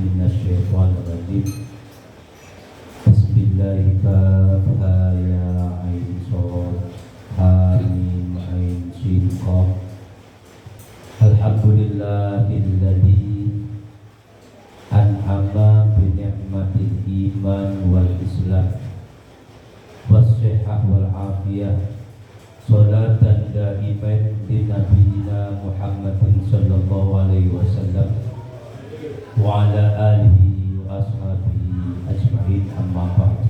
minasyaitonirrajim. Bismillahirrahmanirrahim. Ya ain shad ha mim ain shin qaf. Alhamdulillahilladzi an'ama bi ni'matil iman wal islam was-sihhah wal afiyah. Salatan da'iman di nabiyina Muhammadin sallallahu alaihi wasallam wa ala alihi wa ashabihi ajma'in, amma ba'd.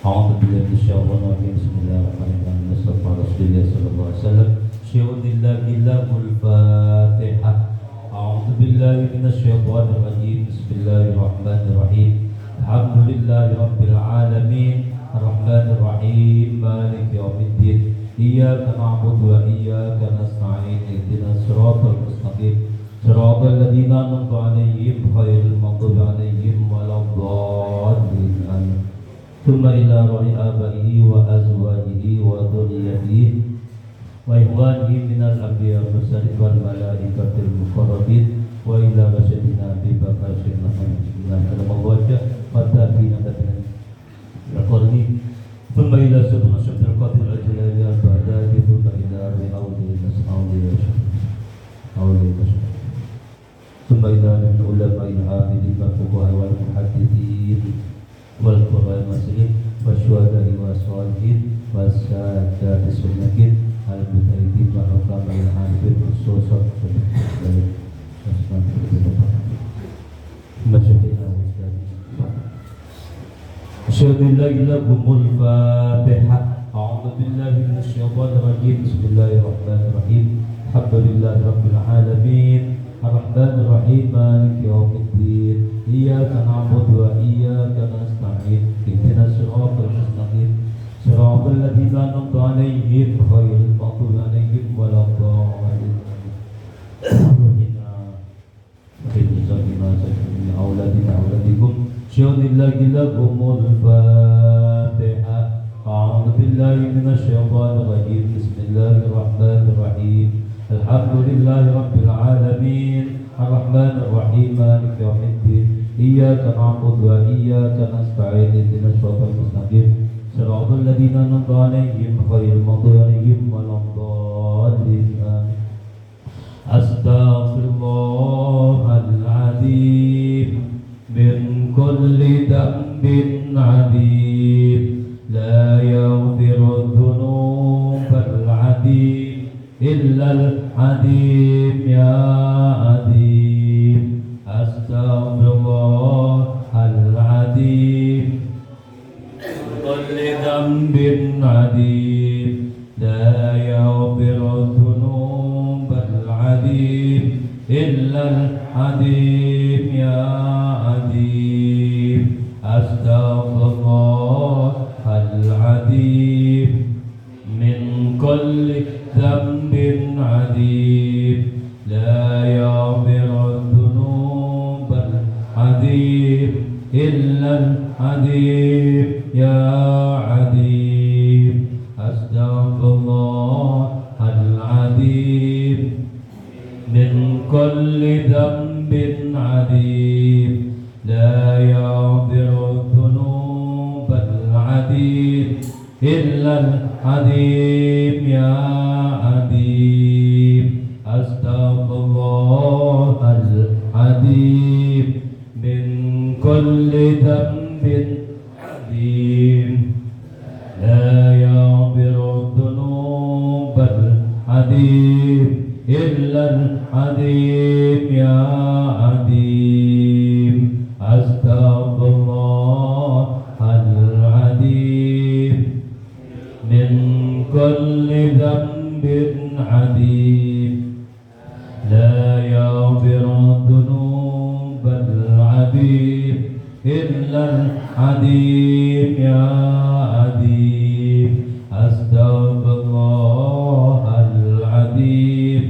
A'udzu billahi minasyaitonir rajim. Bismillahirrahmanirrahim. Mustafa Rasulullah sallallahu alaihi wasallam. Syuhudillahil Fatihah. A'udzu billahi minasyaitonir rajim. Bismillahirrahmanirrahim. Alhamdulillahi rabbil alamin. Ar-Rahmanir Rahim, Maliki Yawmiddin. Iyyaka na'budu wa iyyaka nasta'in. Ihdinas siratal mustaqim. Siratal ladzina an'amta 'alaihim ghairil maghdubi 'alaihim waladdallin. Amin. Tsumma ila ra'i abaihi wa azwajihi wa dhurriyyatihi wa ikhwanihi minal anbiya'i wal mursalin wal malaikatil muqarrabin wa ila rasyidina Abi Bakar Siddiq Fatatina Al-Qarni thumma ila Subhana Syabdul Qadir Al-Jalali Al-Ba'dadi thumma ila Ri'audi Nas'audi Auli Masyarakat thumma ila min ulama'i al-'amilin wal fuqaha wal muhaddithin wal qurra'i al-maslihin wasyuhada'i was-salihin was-sadati sunnatin al-mutaidin wa hukama'i al-'arifin khususan masyarakat. Bismillahirrahmanirrahim. Fatihah. A'udzu billahi minasyaitonir rajim. Bismillahirrahmanirrahim. Alhamdulillahi rabbil alamin. Ar-Rahmanir Rahim. Maliki yaumiddin. Iyyaka na'budu wa iyyaka nasta'in. Ihdinas siratal mustaqim. Siratal ladzina an'amta 'alaihim ghairil maghdubi 'alaihim waladdallin. Syuhudillahil Fatihah. A'udzu billahi minasyaitonir rajim. Bismillahirrahmanirrahim. Alhamdulillahi rabbil alamin. Ar-Rahmanir Rahim. Maliki yaumiddin. Iyyaka na'budu wa iyyaka nasta'in. Ihdinas siratal mustaqim. Siratal ladzina an'amta 'alaihim ghairil maghdubi 'alaihim waladdallin. Astaghfirullahaladzim min kulli dhanbin 'adzim. La yaghfiru dzunubal 'adzim illal 'adzim ya 'adzim. Astaghfirullahaladzim min kulli dhanbin 'adzim. La yaghfiru dzunubal 'adzim illal 'adzim ya 'adzim. Astaghfirullahaladzim min kulli dhanbin 'adzim. La yaghfiru dzunubal 'adzim illal 'adzim ya 'adzim. Astaghfirullahaladzim min kulli dhanbin 'adzim. La yaghfiru dzunubal 'adzim illal 'adzim ya 'adzim. Astaghfirullahaladzim min kulli dhanbin 'adzim. La yaghfiru dzunubal 'adzim illal 'adzim ya 'adzim. Astaghfirullahaladzim min kulli dhanbin 'adzim. La yaghfiru dzunubal 'adzim illal 'adzim ya 'adzim. Astaghfirullahaladzim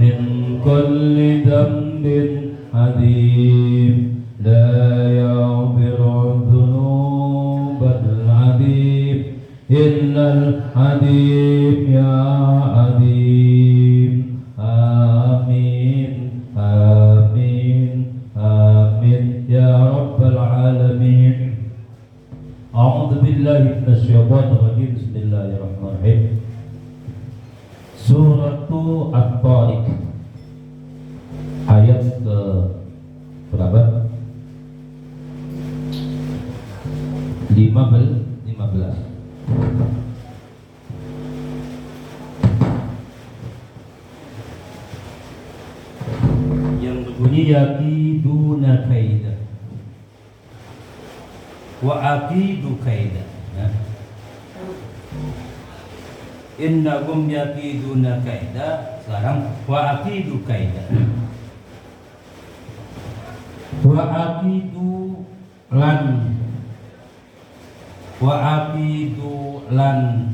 min kulli dhanbin 'adzim. La yaghfiru dzunubal 'adzim illal 'adzim ya 'adzim. Amin. Amin. A'udzu billahi minasyaitonir rajim. Bismillahirrahmanirrahim. Suratu At-Tariq ayat ke berapa? 15. Yang berbunyi yakiduna kaida wa aqidu kaida. Innahum yakiduna kaida. Sekarang wa aqidu kaida. Wa aqidu lan wa aqidu lan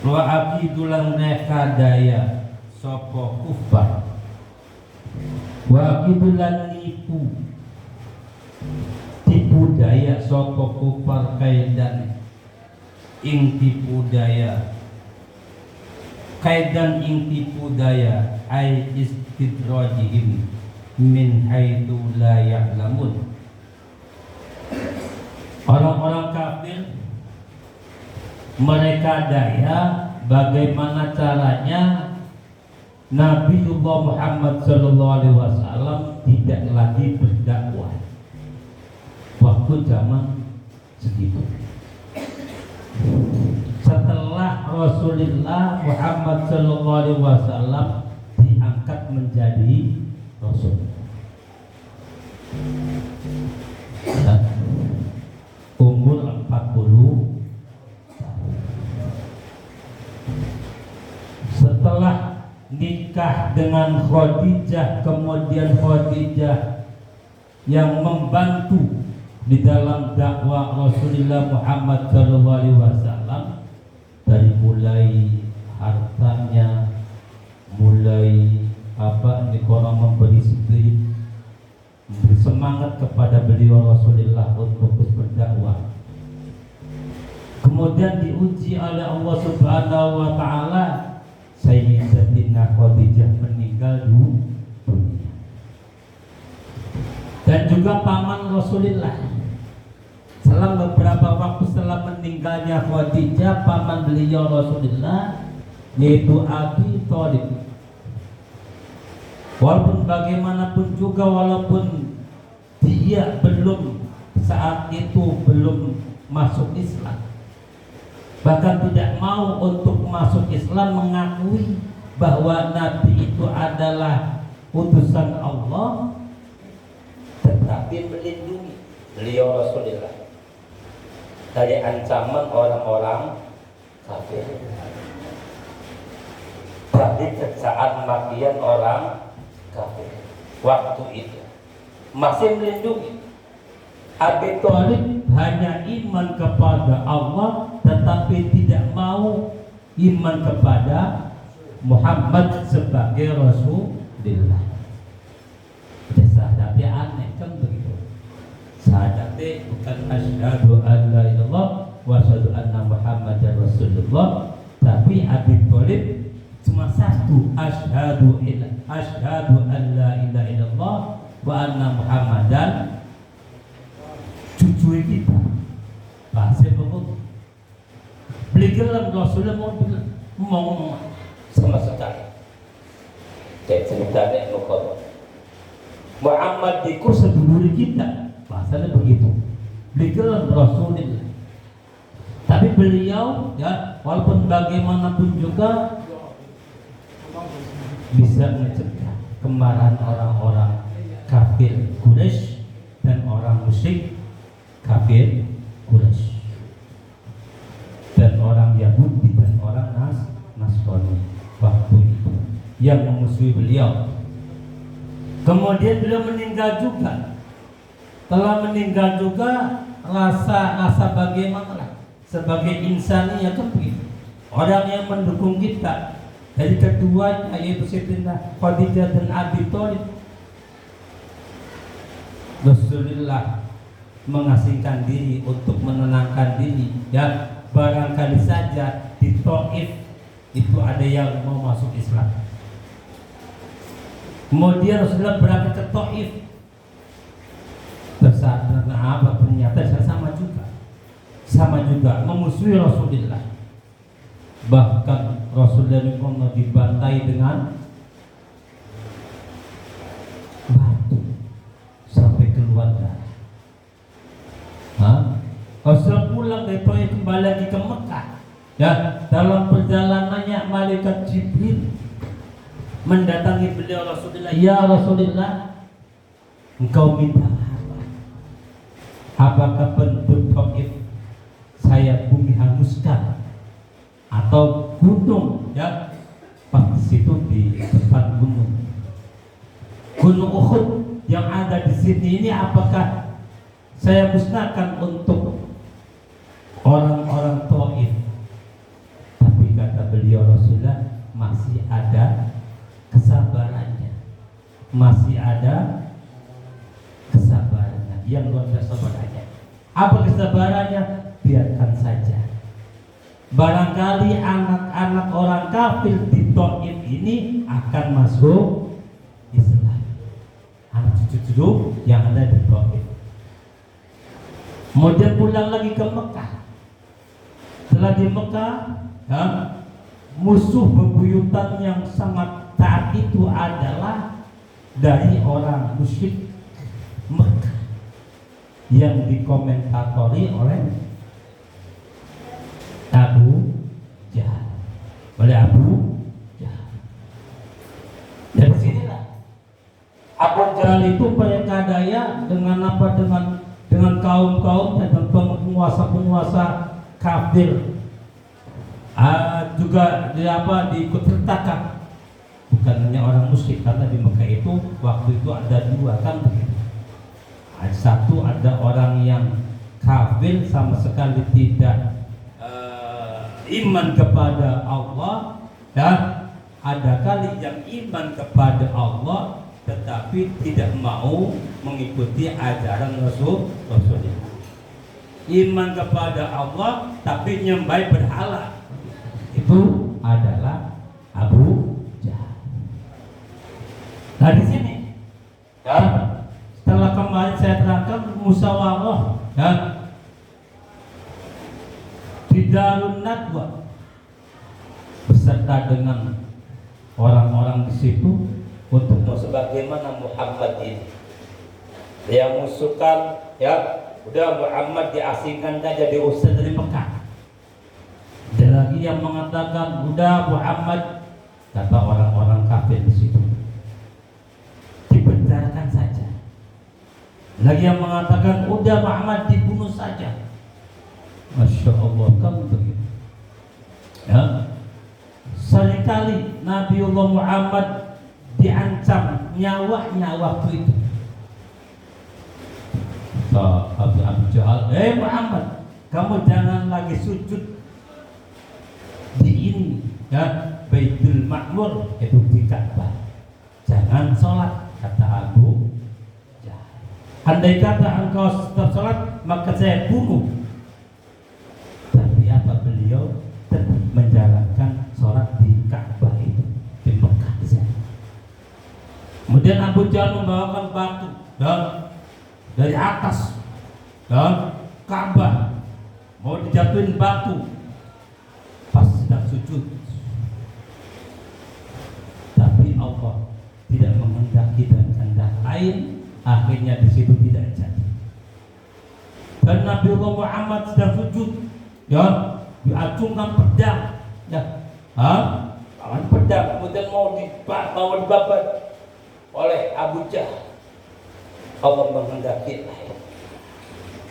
wa aqidu lan nekadaya sapa kufar. Wa aqidu lan nipu tipu daya sapa kufar kaidan ing tipu daya kaidan ing tipu daya ai istidrajihim min haitsu la ya'lamun. Orang-orang kafir mereka daya bagaimana caranya Nabiullah Muhammad SAW tidak lagi berdakwah waktu zaman segitu. Setelah Rasulullah Muhammad SAW diangkat menjadi Rasul, umur 40 setelah nikah dengan Khadijah, kemudian Khadijah yang membantu di dalam dakwah Rasulullah Muhammad SAW, dari mulai hartanya, mulai orang memberi spirit, memberi semangat kepada beliau Rasulullah untuk terus berdakwah. Kemudian diuji oleh Allah Subhanahu wa taala, Sayyidatina Khadijah meninggal dunia. Dan juga paman Rasulullah, selang beberapa waktu setelah meninggalnya Khadijah, paman beliau Rasulullah yaitu Abi Thalib, walaupun bagaimanapun juga, walaupun dia saat itu belum masuk Islam, bahkan tidak mau untuk masuk Islam, mengakui bahwa Nabi itu adalah utusan Allah, tetapi melindungi beliau Rasulullah dari ancaman orang-orang kafir, dari kecaman makian orang kafir. Waktu itu masih melindungi. Abi Thalib hanya iman kepada Allah, tetapi tidak mau iman kepada Muhammad sebagai Rasulullah. Sahadatnya aneh kan begitu. Sahadatnya bukan asyhadu an la ilaha illallah wa asyhadu anna Muhammadar Rasulullah, tapi Abi Thalib cuma satu, asyhadu an la ilaha illallah wa anna Muhammadan, cucu kita bahasa begitu. Beliau Rasulullah mau ngomong sama sekali. Jadi ceritanya Muhammad dikur sedulur kita, bahasanya begitu. Beliau Rasulullah, tapi beliau ya walaupun bagaimanapun juga bisa mencegah kemarahan orang-orang kafir Quraisy dan orang musyrik kafir Quraisy dan orang Yahudi dan orang Nasrani waktu itu yang memusuhi beliau. Kemudian beliau meninggal juga. Telah meninggal juga, rasa bagaimana sebagai insani yang begitu. Orang yang mendukung kita dari keduanya yaitu Sayyidatina Khadijah dan Abi Thalib, Rasulullah mengasingkan diri untuk menenangkan diri. Ya, barangkali saja di Taif itu ada yang mau masuk Islam. Kemudian Rasulullah berangkat ke Taif apa ternyata sama juga memusuhi Rasulullah. Bahkan Rasulullah pernah dibantai dengan batu sampai keluar darah. Rasul pulang dari Taif kembali lagi ke Mekah. Ya, dalam perjalanannya malaikat Jibril mendatangi beliau Rasulullah. Ya Rasulullah, engkau minta apa? Apakah penduduk Taif saya bumi hanguskan atau gunung? Ya, pas situ di depan gunung Uhud yang ada di sini ini, apakah saya musnahkan untuk orang-orang Taif? Tapi kata beliau Rasulullah, masih ada kesabarannya, masih ada kesabarannya yang luar biasa kesabarannya. Apa kesabarannya? Biarkan saja. Barangkali anak-anak orang kafir di Taif ini akan masuk Islam. Anak cucu-cucu yang ada di Taif. Kemudian pulang lagi ke Mekah. Setelah di Mekah, ya, musuh bebuyutan yang sangat taat itu adalah dari orang musyrik Mekah yang dikomentatori oleh Abu Jahal. Dari sinilah Abu Jahal itu mereka daya dengan apa, dengan kaum-kaum dan penguasa-penguasa kafir. Juga diikut sertakan. Bukan hanya orang musyrik, karena di Mekah itu waktu itu ada dua kan begitu. Satu ada orang yang kafir sama sekali tidak iman kepada Allah, dan ada kali yang iman kepada Allah tetapi tidak mau mengikuti ajaran Rasulullah. Iman kepada Allah tapi nyembah berhala, itu adalah Abu Jahal. Nah di sini, ya, setelah kemarin saya terangkan musyawarah, ya, di Darun Nadwa beserta dengan orang-orang di situ untuk sebagaimana Muhammad ini yang musuhkan, ya udah Muhammad diasingkan saja, diusir dari Mekah. Ada lagi yang mengatakan udah Muhammad, kata orang-orang kafir di situ, dipenjarakan saja. Lagi yang mengatakan udah Muhammad dibunuh saja. Masya Allah, kan begitu. Ya, seringkali Nabiullah Muhammad diancam nyawanya waktu itu. Abu Jahal, Muhammad, kamu jangan lagi sujud di ini, ya, Baitul Ma'mur, itu di Ka'bah. Jangan sholat, kata Abu Jahal. Andai kata engkau tetap sholat, maka saya bunuh. Tapi apa, beliau tetap menjalankan sholat di Ka'bah itu, di Mekah di sana. Kemudian Abu Jahal membawakan batu dari atas Ka'bah, mau dijatuhin batu pas sedang sujud. Tapi Allah tidak menghendaki dan kehendak lain, akhirnya di situ tidak jadi. Dan Nabi Muhammad sedang sujud, ya, diacungkan pedang, ya, tangan pedang, kemudian mau dibabat oleh Abu Jahal. Allah menghendaki lain,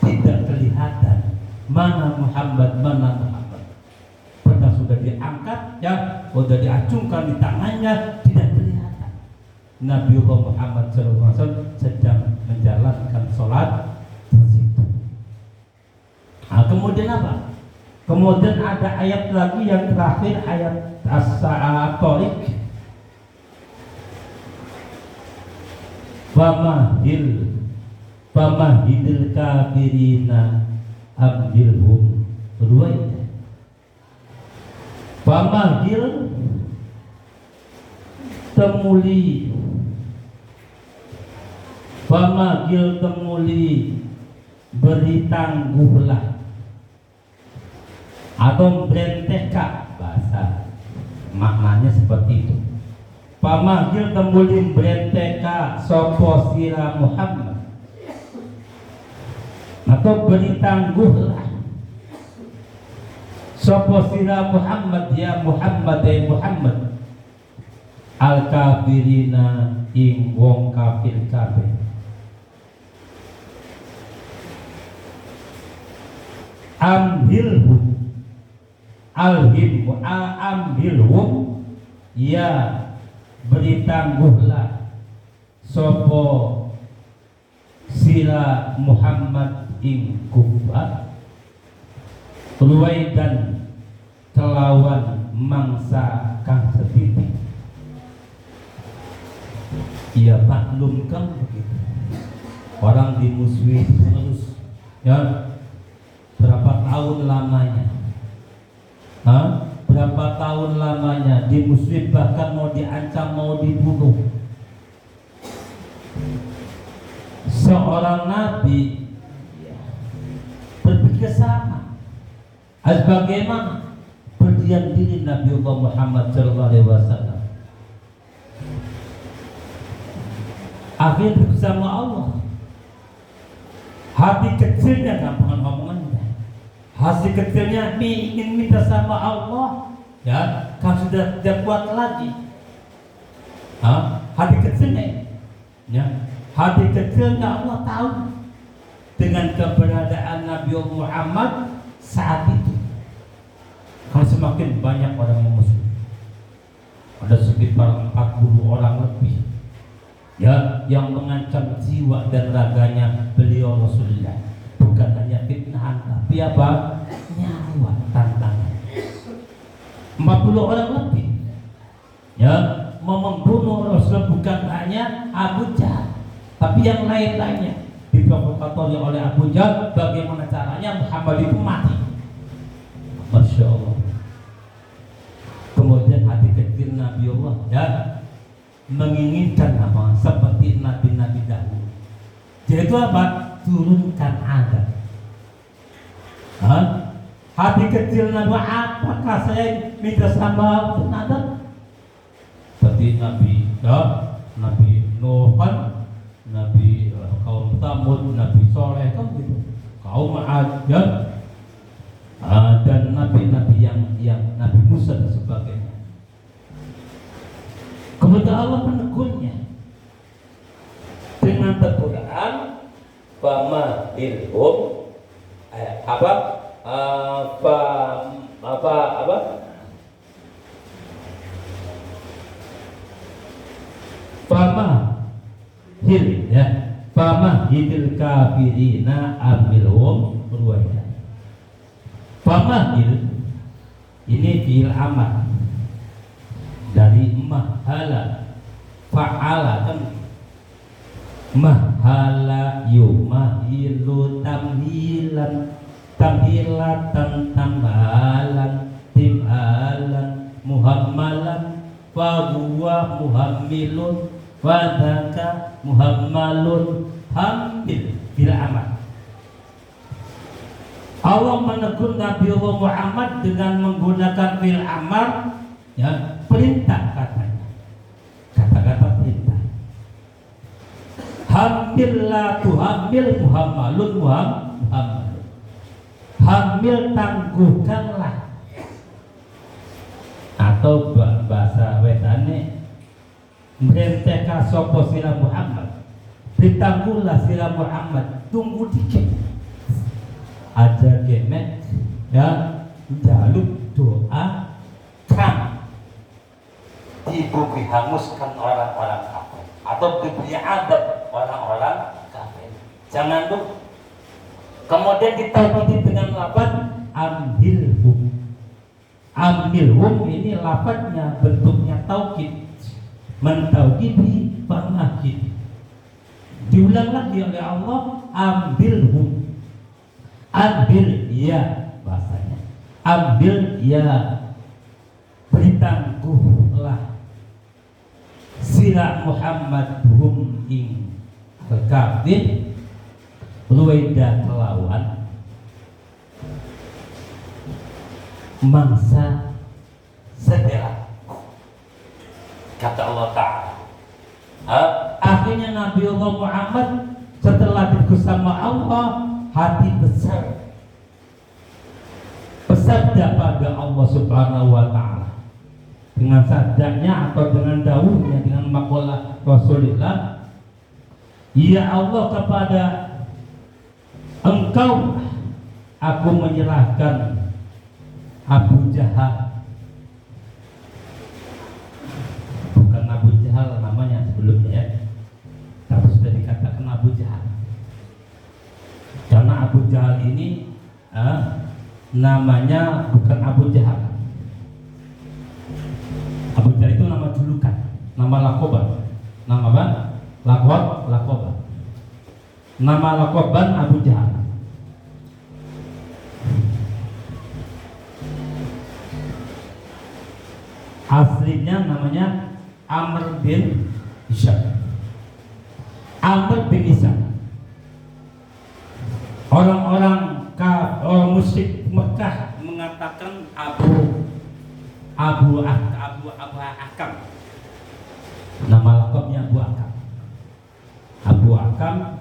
tidak kelihatan mana Muhammad. Pedang sudah diangkat, ya, sudah diacungkan di tangannya, tidak kelihatan. Nabiullah Muhammad SAW sedang menjalankan sholat di situ. Nah, kemudian apa? Kemudian ada ayat lagi yang terakhir, ayat As-Sa'atorik. Famahidil kafirina ambilhum ruwaida. Famahil temuli beri tangguhlah atau berenteka, bahasa maknanya seperti itu. Pamagil temulin berenteka sopo sira Muhammad, atau beri tangguhlah sopo sira Muhammad, ya Muhammad, ya Muhammad, al kafirina ing wong kafir kabeh. Amhilhu alhim amhilhu, ya beri tangguhlah sopo sira Muhammad ing kufar, ruwaidan kelawan mangsa kang setitik. Ya maklumkan begitu, orang dimusuhi terus, ya berapa tahun lamanya, berapa tahun lamanya dimusuhi, bahkan mau diancam, mau dibunuh. Seorang nabi berpikir sama, bagaimana berdiam diri Nabi Muhammad SAW. Akhirnya bersama Allah. Hati kecilnya gampang ngomongannya, hati kecilnya ingin minta sama Allah, ya kan sudah tidak kuat lagi. Hati kecilnya, ya hati kecilnya Allah tahu dengan keberadaan Nabi Muhammad saat itu. Kalau semakin banyak orang yang musuh, ada sekitar 40 orang lebih, ya yang mengancam jiwa dan raganya beliau Rasulullah. Bukan hanya fitnahan, tapi apa? Nyawa tantangan. 40 orang lebih, ya mau membunuh Rasul, bukan hanya Abu Jahal, tapi yang lain-lainnya diprovokatori oleh Abu Jahal. Bagaimana caranya Muhammad itu mati? Masya Allah. Kemudian hati kecil Nabi Allah, ya menginginkan apa? Seperti nabi-nabi dahulu, yaitu apa? Turunkan azab. Hati kecil Nabi, apakah saya minta sama azab? Seperti Nabi, ya, Nabi Nuh, Nabi kaum Tsamud, Nabi Soleh, kan gitu, kaum Ad, dan nabi-nabi yang Nabi Musa dan sebagainya. Kemudian Allah menegurnya dengan teguran, fama ilhum fama hil, ya, fama hidil kafirina amilhum ruwaya. Famahil ini fi'il amar dari mahala, fa'ala, kan mahala yumahilu tamhilan, tamhilatan tamhalan, timhalan, muhammalan, fahuwa muhammilun, wadaka muhammalun, hamil fi'il amar. Allah menegur Nabi Allah Muhammad dengan menggunakan fi'il amar, ya, perintah katanya, kata-kata perintah. Hamil la tuhamil muhammalun muhammalun, hamil tangguhkanlah, atau bahasa wedane merenteka sopo sira Muhammad, ditangguhlah sira Muhammad, tunggu dikit aja gemet, ya, jaluk doa kan diberi hanguskan orang-orang kafir atau diberi adab orang-orang kafir. Jangan tuh kemudian ditauhidi dengan lafaz amhilhum. Amhilhum ini lafaznya bentuknya taukid, mentauhidi pamahid. Diulang lagi oleh Allah, amhilhum. Ambil, ya, bahasanya ambil, ya, beri tangguhlah sira Muhammad hum ing kafir, Ruwaidah kelawan mangsa sedera, kata Allah Ta'ala. Akhirnya Nabi Allah Muhammad setelah diutus sama Allah, hati besar bersabda pada Allah Subhanahu wa Ta'ala dengan sabdanya atau dengan dawuhnya, dengan maqalah Rasulullah, ya Allah, kepada Engkau aku menyerahkan Abu Jahal. Bukan Abu Jahal namanya sebelumnya ya, tapi sudah dikatakan Abu Jahal karena Abu Jahal ini namanya bukan Abu Jahal. Abu Jahal itu nama julukan, nama lakoban, nama apa? Lakoban. Nama lakoban Abu Jahal. Aslinya namanya Amr bin Hisham. Amr bin Hisham. Orang-orang musyrik Mekah mengatakan Abu Akam. Nama lengkapnya Abu Akam. Abu Akam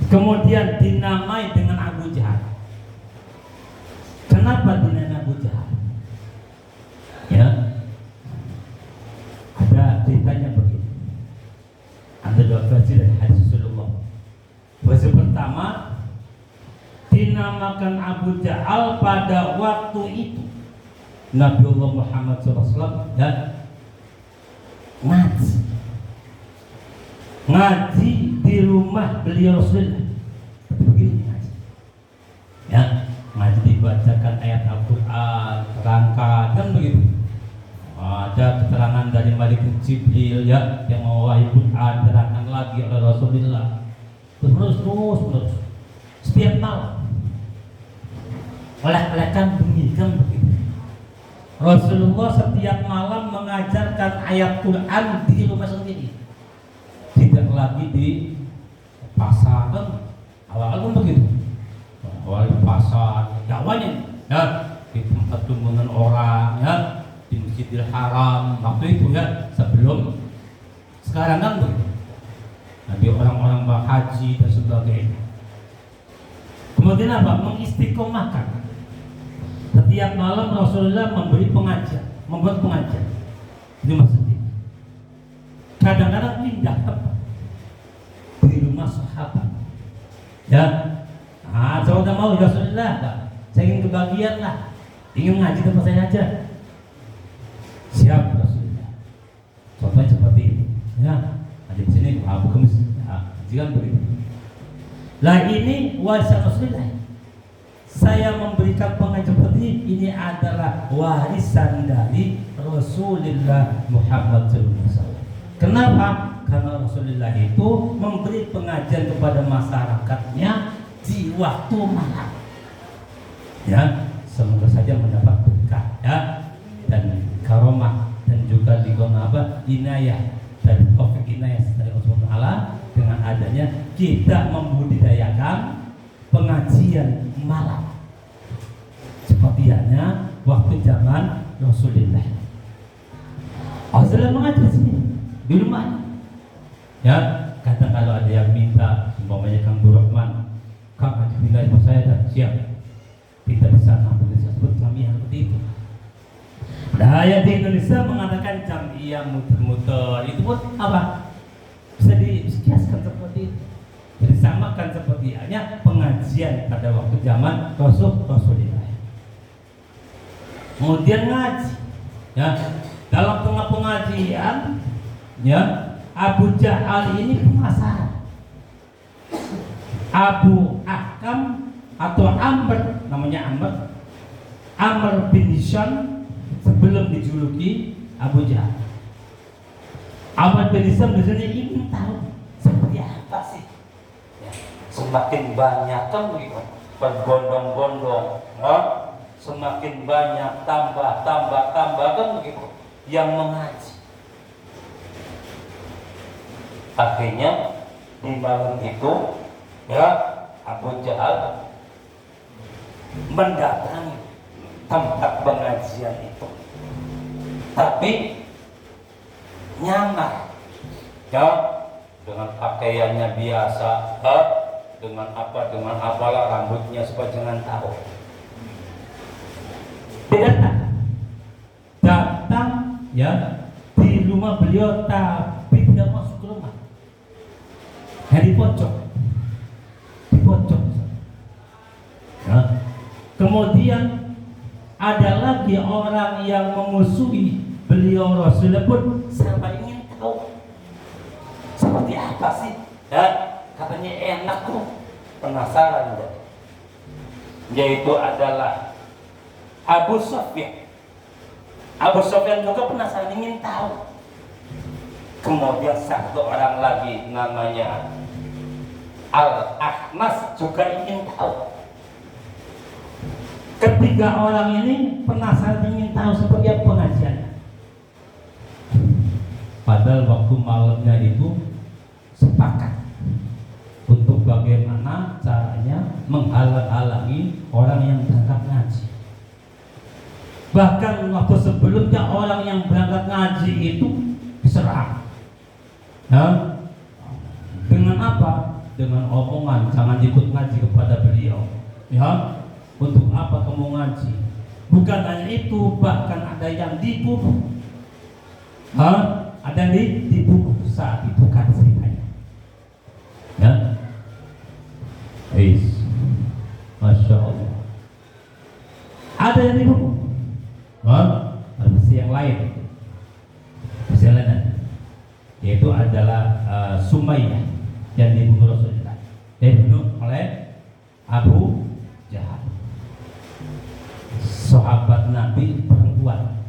kemudian dinamai dengan Abu Jahal. Kenapa dinamai Abu Jahal? Ya, ada ceritanya begini. Ada dua versi dari hadis Rasulullah. Versi pertama, dinamakan Abu Jahal pada waktu itu Nabi Allah Muhammad SAW dan ngaji di rumah beliau Rasulullah. Begini ngaji, ya, ngaji dibacakan ayat Al-Quran, terangkan kan begitu. Ada keterangan dari Malik bin Jibril ya, yang mewahi Quran, terangkan lagi oleh Rasulullah. Terus setiap malam oleh-olehkan bunyikan begitu. Rasulullah setiap malam mengajarkan ayat Quran di rumah sendiri, tidak lagi di pasar kan. Awal kan begitu, awal di pasar, dakwahnya ya di tempat kerumunan orang ya, di Masjidil Haram waktu itu ya, sebelum sekarang kan begitu. Nanti orang-orang berhaji dan sebagainya. Kemudian apa? Mengistiqomahkan. Setiap malam Rasulullah membuat pengajian di masjid. Kadang-kadang pindah tempat di rumah sahabat. Ya, saya udah mau Rasulullah, saya ingin kebagian lah, ingin ngaji tempat saya aja. Siap Rasulullah. Contohnya seperti ini. Ya, ada di sini Abu Kemis. Jangan begitu. Lah ini warisan Rasulullah. Saya memberikan pengajian seperti ini adalah warisan dari Rasulullah Muhammad SAW. Kenapa? Karena Rasulullah itu memberi pengajian kepada masyarakatnya di waktu malam. Ya, semoga saja mendapat berkah ya, dan karomah, dan juga inayah dan taufik inayah dari Allah Ta'ala dengan adanya kita membudidayakan pengajian malam seperti hanya waktu zaman Rasulullah. Rasulullah mengajar sini di rumahnya. Ya, kadang kalau ada yang minta, umpamanya Kang Burahman, Kang ngaji pindah rumah saya dah siap. Kita di sana bisa sebut kami yang seperti itu. Daya di Indonesia mengatakan jamiah muter-muter, itu pun apa? Bisa dikiaskan seperti itu. Jadi samakan seperti hanya pengajian pada waktu zaman Rasulullah. Kemudian ngaji, ya, dalam tengah pengajian, ya, Abu Jahal ini pemasaran. Abu Akam atau Amr, namanya Amr bin Hisham sebelum dijuluki Abu Jahal. Amr bin Hisham biasanya ingin tahu seperti apa sih. Ya, semakin banyak kan begitu, berbondong-bondong, semakin banyak tambah kan begitu yang mengaji. Akhirnya di malam itu ya Abu Jahal mendatangi tempat pengajian itu, tapi nyamar ya dengan pakaiannya biasa, dengan apalah rambutnya sepanjang tahu. Dia datang ya di rumah beliau, tapi tidak masuk ke rumah, di pojok ya. Kemudian ada lagi orang yang memusuhi beliau Rasulullah pun sampai ingin tahu seperti apa sih ya, katanya enak tuh, penasaran ya. Yaitu adalah Abu Sufyan. Abu Sufyan juga penasaran, ingin tahu. Kemudian satu orang lagi namanya Al-Ahnas juga ingin tahu. Ketiga orang ini penasaran, ingin tahu seperti apa pengajiannya. Padahal waktu malamnya itu sepakat untuk bagaimana caranya menghalang-halangi orang yang berangkat ngaji. Bahkan waktu sebelumnya orang yang berangkat ngaji itu diserang. Nah, dengan apa? Dengan omongan jangan ikut ngaji kepada beliau. Ya, untuk apa kamu ngaji? Bukan hanya itu, bahkan ada yang dibunuh. Ada yang dibunuh saat itu kan ceritanya. Ya, Masya Allah. Ada yang dibunuh. Ada versi yang lain, yaitu adalah Sumayyah yang dibunuh Rasulullah. Dia dibunuh oleh Abu Jahal, sahabat Nabi perempuan,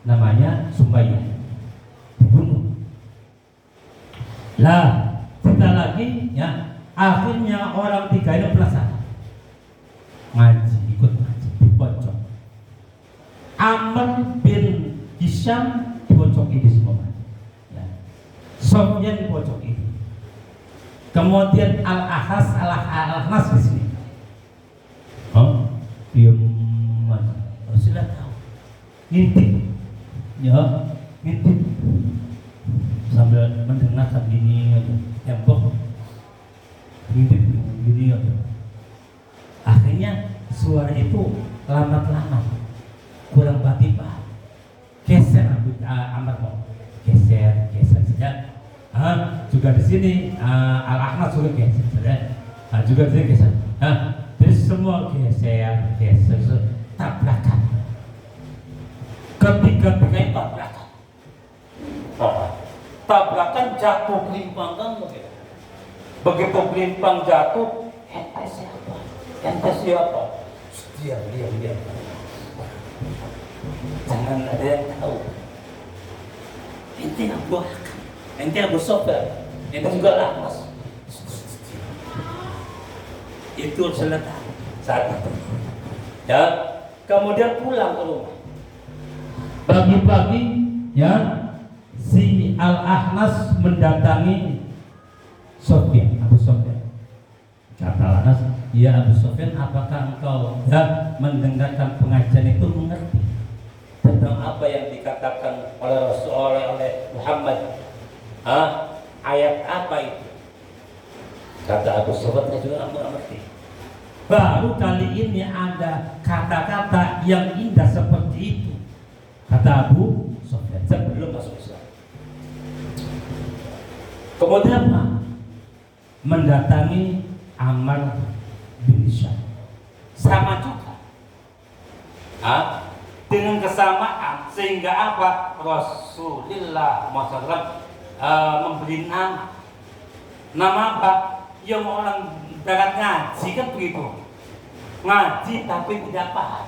namanya Sumayyah, dibunuh. Lah, kita lagi ya, akhirnya orang tiga ini penasaran, ngaji, ikut ngaji di pojok. Amr bin Hisham di pojok ini semua ya. Sofyan di pojok ini. Kemudian Al-Ahnas di sini. Diam aja. Rasulullah tahu. Ngintip. Ya, ngintip. Sambil mendengarkan gini aja. Tembok. Ngintip gini aja. Akhirnya suara itu lambat-lambat, kurang batiba, geser Amr mau geser saja. Juga di sini Al-Ahnas juga geser saja. Juga di sini geser. Jadi semua geser tabrakan. Ketiga-tiganya tabrakan. Tabrakan jatuh pelimpang kan begitu. Begitu pelimpang jatuh, ente siapa? Diam. Jangan ada yang tahu. Ente Abu Hakam, ente Abu Sufyan, ente juga Ahnas. Itu selesai saat itu. Ya, kemudian pulang ke rumah. Pagi-pagi, ya, si Al-Ahnas mendatangi Sufyan, Abu Sufyan. Kata Al-Ahnas, ya Abu Sufyan, apakah engkau mendengarkan pengajian itu mengerti tentang apa yang dikatakan oleh Rasulullah, oleh Muhammad? Ayat apa itu? Kata Abu Sufyan, juga mengerti. Baru kali ini ada kata-kata yang indah seperti itu, kata Abu Sufyan sebelum masuk Islam. Kemudian mendatangi Amr bin Hisham, sama juga dengan kesamaan, sehingga apa? Rasulullah SAW memberi nama apa? Yang orang berangkat ngaji kan begitu, ngaji tapi tidak paham.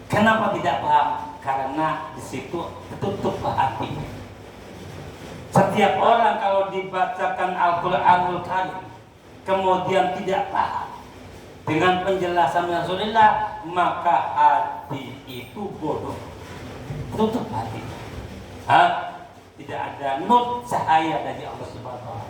Kenapa tidak paham? Karena di situ tertutup hati. Setiap orang kalau dibacakan Al-Quranul Karim kemudian tidak paham dengan penjelasan Rasulullah, maka hati itu bodoh, tutup hati. Tidak ada nur cahaya dari Allah Subhanahu wa Ta'ala.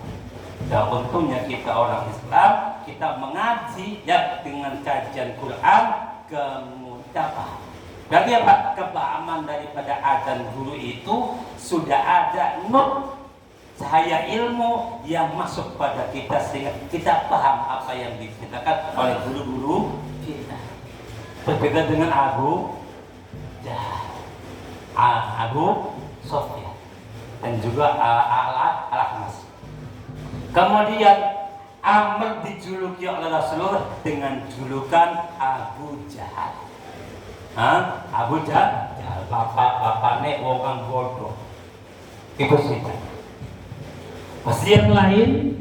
Dan untungnya kita orang Islam, kita mengaji ya dengan kajian Quran kemudian paham. Berarti apa? Kepahaman daripada azan guru itu sudah ada nur cahaya ilmu yang masuk pada kita sehingga kita paham apa yang diceritakan oleh guru-guru kita. Berbeda dengan Abu Sofyan dan juga Al-Ahmas. Kemudian Amr dijuluki oleh Rasulullah dengan julukan Abu Jahal. Abu Jahal, bapaknya wong bodoh. Itu sih. Pasti yang lain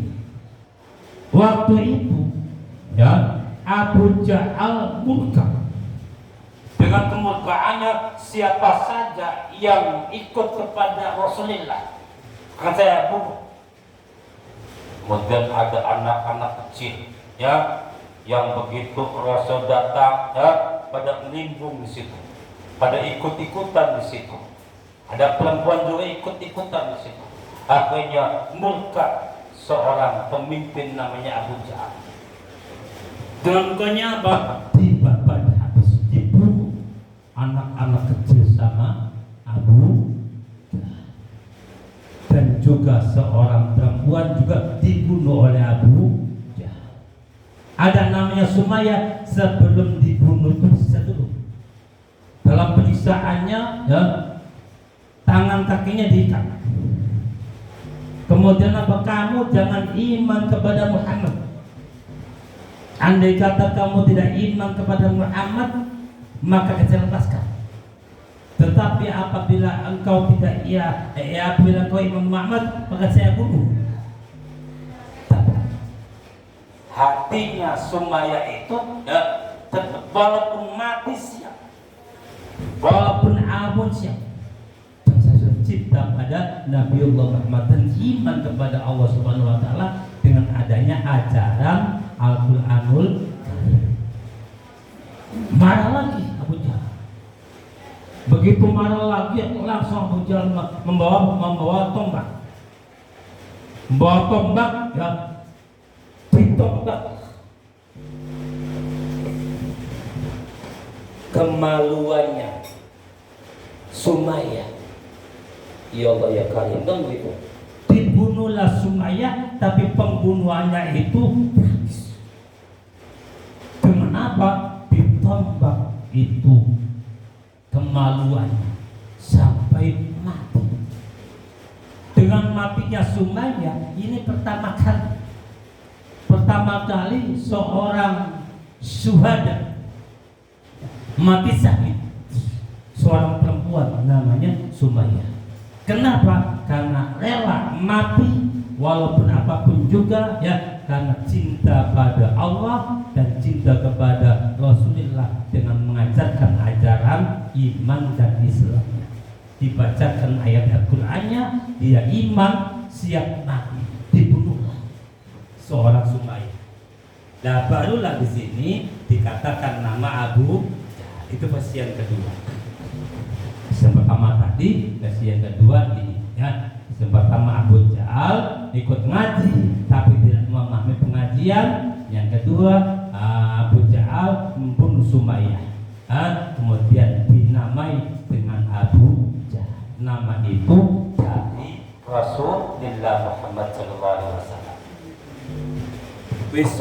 waktu itu ya Abu Jahal murka. Dengan kemurkaannya siapa saja yang ikut kepada Rasulullah akan saya bunuh. Kemudian ada anak-anak kecil ya yang begitu Rasul datang ya pada menimbung di situ, pada ikut-ikutan di situ. Ada perempuan juga ikut-ikutan di situ. Akhirnya murka seorang pemimpin namanya Abu Jahal. Dengan mukanya apa? Dibabat habis, dibunuh anak-anak kecil sama Abu Jahal. Dan juga seorang perempuan juga dibunuh oleh Abu Jahal. Ada namanya Sumayyah, sebelum dibunuh itu dulu. Dalam penyiksaannya ya, tangan kakinya diikat. Kemudian apa? Kamu jangan iman kepada Muhammad. Andai kata kamu tidak iman kepada Muhammad, maka saya lepaskan. Tetapi apabila engkau tidak apabila engkau iman Muhammad, maka saya bunuh. Hatinya Sumayyah itu ya, walaupun mati siap, walaupun amun siap, cinta pada Nabiullah Muhammad dan iman kepada Allah Subhanahu wa taala dengan adanya ajaran Al-Qur'anul Karim. Marah lagi Abu Jahal. Begitu marah lagi langsung Abu Jahal membawa tombak. Membawa tombak ya, ditombak. Kemaluannya Sumayyah, ya Allah ya Karim, kan begitu. Dibunuhlah Sumayyah, tapi pembunuhannya itu dengan apa? Ditombak itu kemaluannya sampai mati. Dengan matinya Sumayyah ini pertama kali seorang syuhada mati syahid, seorang perempuan namanya Sumayyah. Kenapa? Karena rela mati walaupun apapun juga ya, karena cinta pada Allah dan cinta kepada Rasulullah dengan mengajarkan ajaran iman dan Islamnya. Dibacakan ayat Al-Qur'annya, dia iman, siap mati, dibunuhlah seorang Sumayyah. Nah, barulah di sini dikatakan nama Abu Jahal. Itu versi yang kedua. Yang pertama tadi, versi yang kedua ini ya. Yang pertama Abu Jahal ikut ngaji tapi tidak memahami pengajian. Yang kedua Abu Jahal membunuh Sumayyah. Kemudian dinamai dengan Abu Jahal. Nama itu dari Rasulullah Muhammad SAW.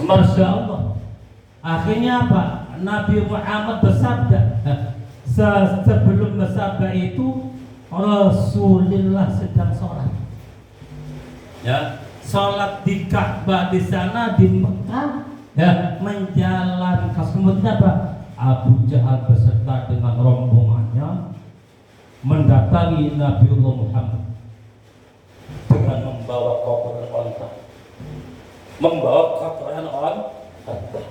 Masya Allah. Akhirnya apa? Nabi Muhammad bersabda. Sebelum bersabda itu Rasulullah sedang sholat. Ya, sholat di Ka'bah di sana di Mekah. Ya, menjalankan. Kemudian apa? Abu Jahal beserta dengan rombongannya mendatangi Nabiullah Muhammad dengan membawa kotoran onta.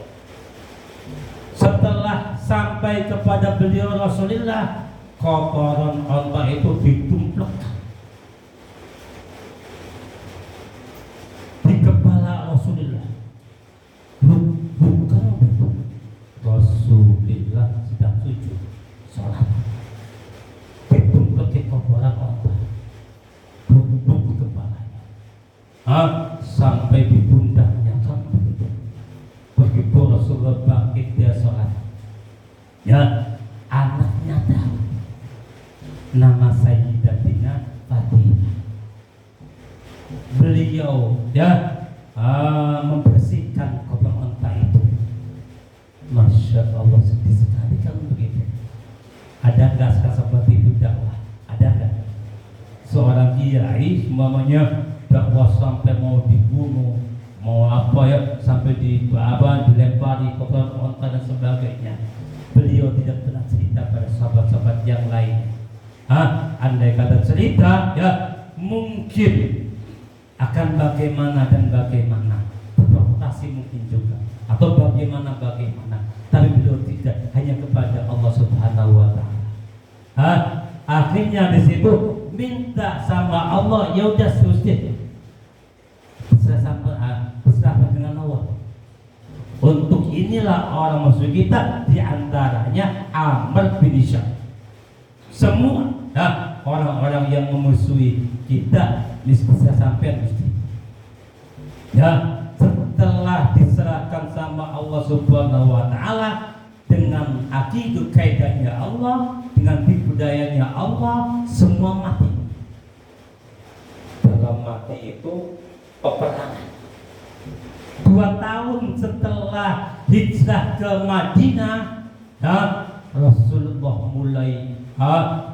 Setelah sampai kepada beliau Rasulullah, kotoran onta itu ditumplekkan di kepala Rasulullah. Bukan betul. Rasulullah sedang sujud sholat, ditumplek kotoran onta, bubuk di kepalanya. sampai di pundaknya kan begitu. Begitu Rasulullah bangkit dia sholat, ya anaknya tahu nama Sayyidatina Fatimah. Beliau ya membersihkan koper unta itu. Masya Allah, sedih sekali kan begitu. Ada nggak seperti itu dakwah? Ada nggak? Seorang kiai umpamanya dakwah sampai mau dibunuh, mau apa ya, sampai dilempari koper unta dan sebagainya. Beliau tidak pernah cerita pada sahabat-sahabat yang lain. Andai kata cerita, ya mungkin akan bagaimana dan bagaimana, provokasi mungkin juga, atau bagaimana. Tapi beliau tidak, hanya kepada Allah Subhanahu Wa Taala. Akhirnya di situ minta sama Allah, ya udah selesai, bersahabat dengan Allah. Untuk inilah orang musuh kita, diantaranya Amr bin Hisham. Semua orang-orang yang memusuhi kita bisa sampai mesti. Ya, setelah diserahkan sama Allah Subhanahu Wa Taala dengan akidah kaidahnya Allah, dengan budayanya Allah, semua mati. Dalam mati itu peperangan. 2 tahun setelah hijrah ke Madinah, Rasulullah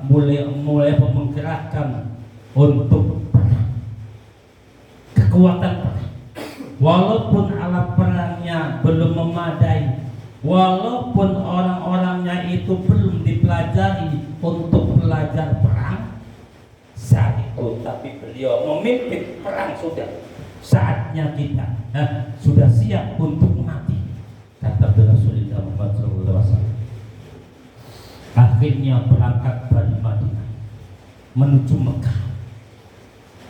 mulai menggerakkan untuk perang, kekuatan perang. Walaupun alat perangnya belum memadai, walaupun orang-orangnya itu belum dipelajari untuk belajar perang saat itu, tapi beliau memimpin perang. Sudah saatnya kita sudah siap untuk mati, kata Rasulullah Muhammad SAW. Akhirnya berangkat dari Madinah menuju Mekah.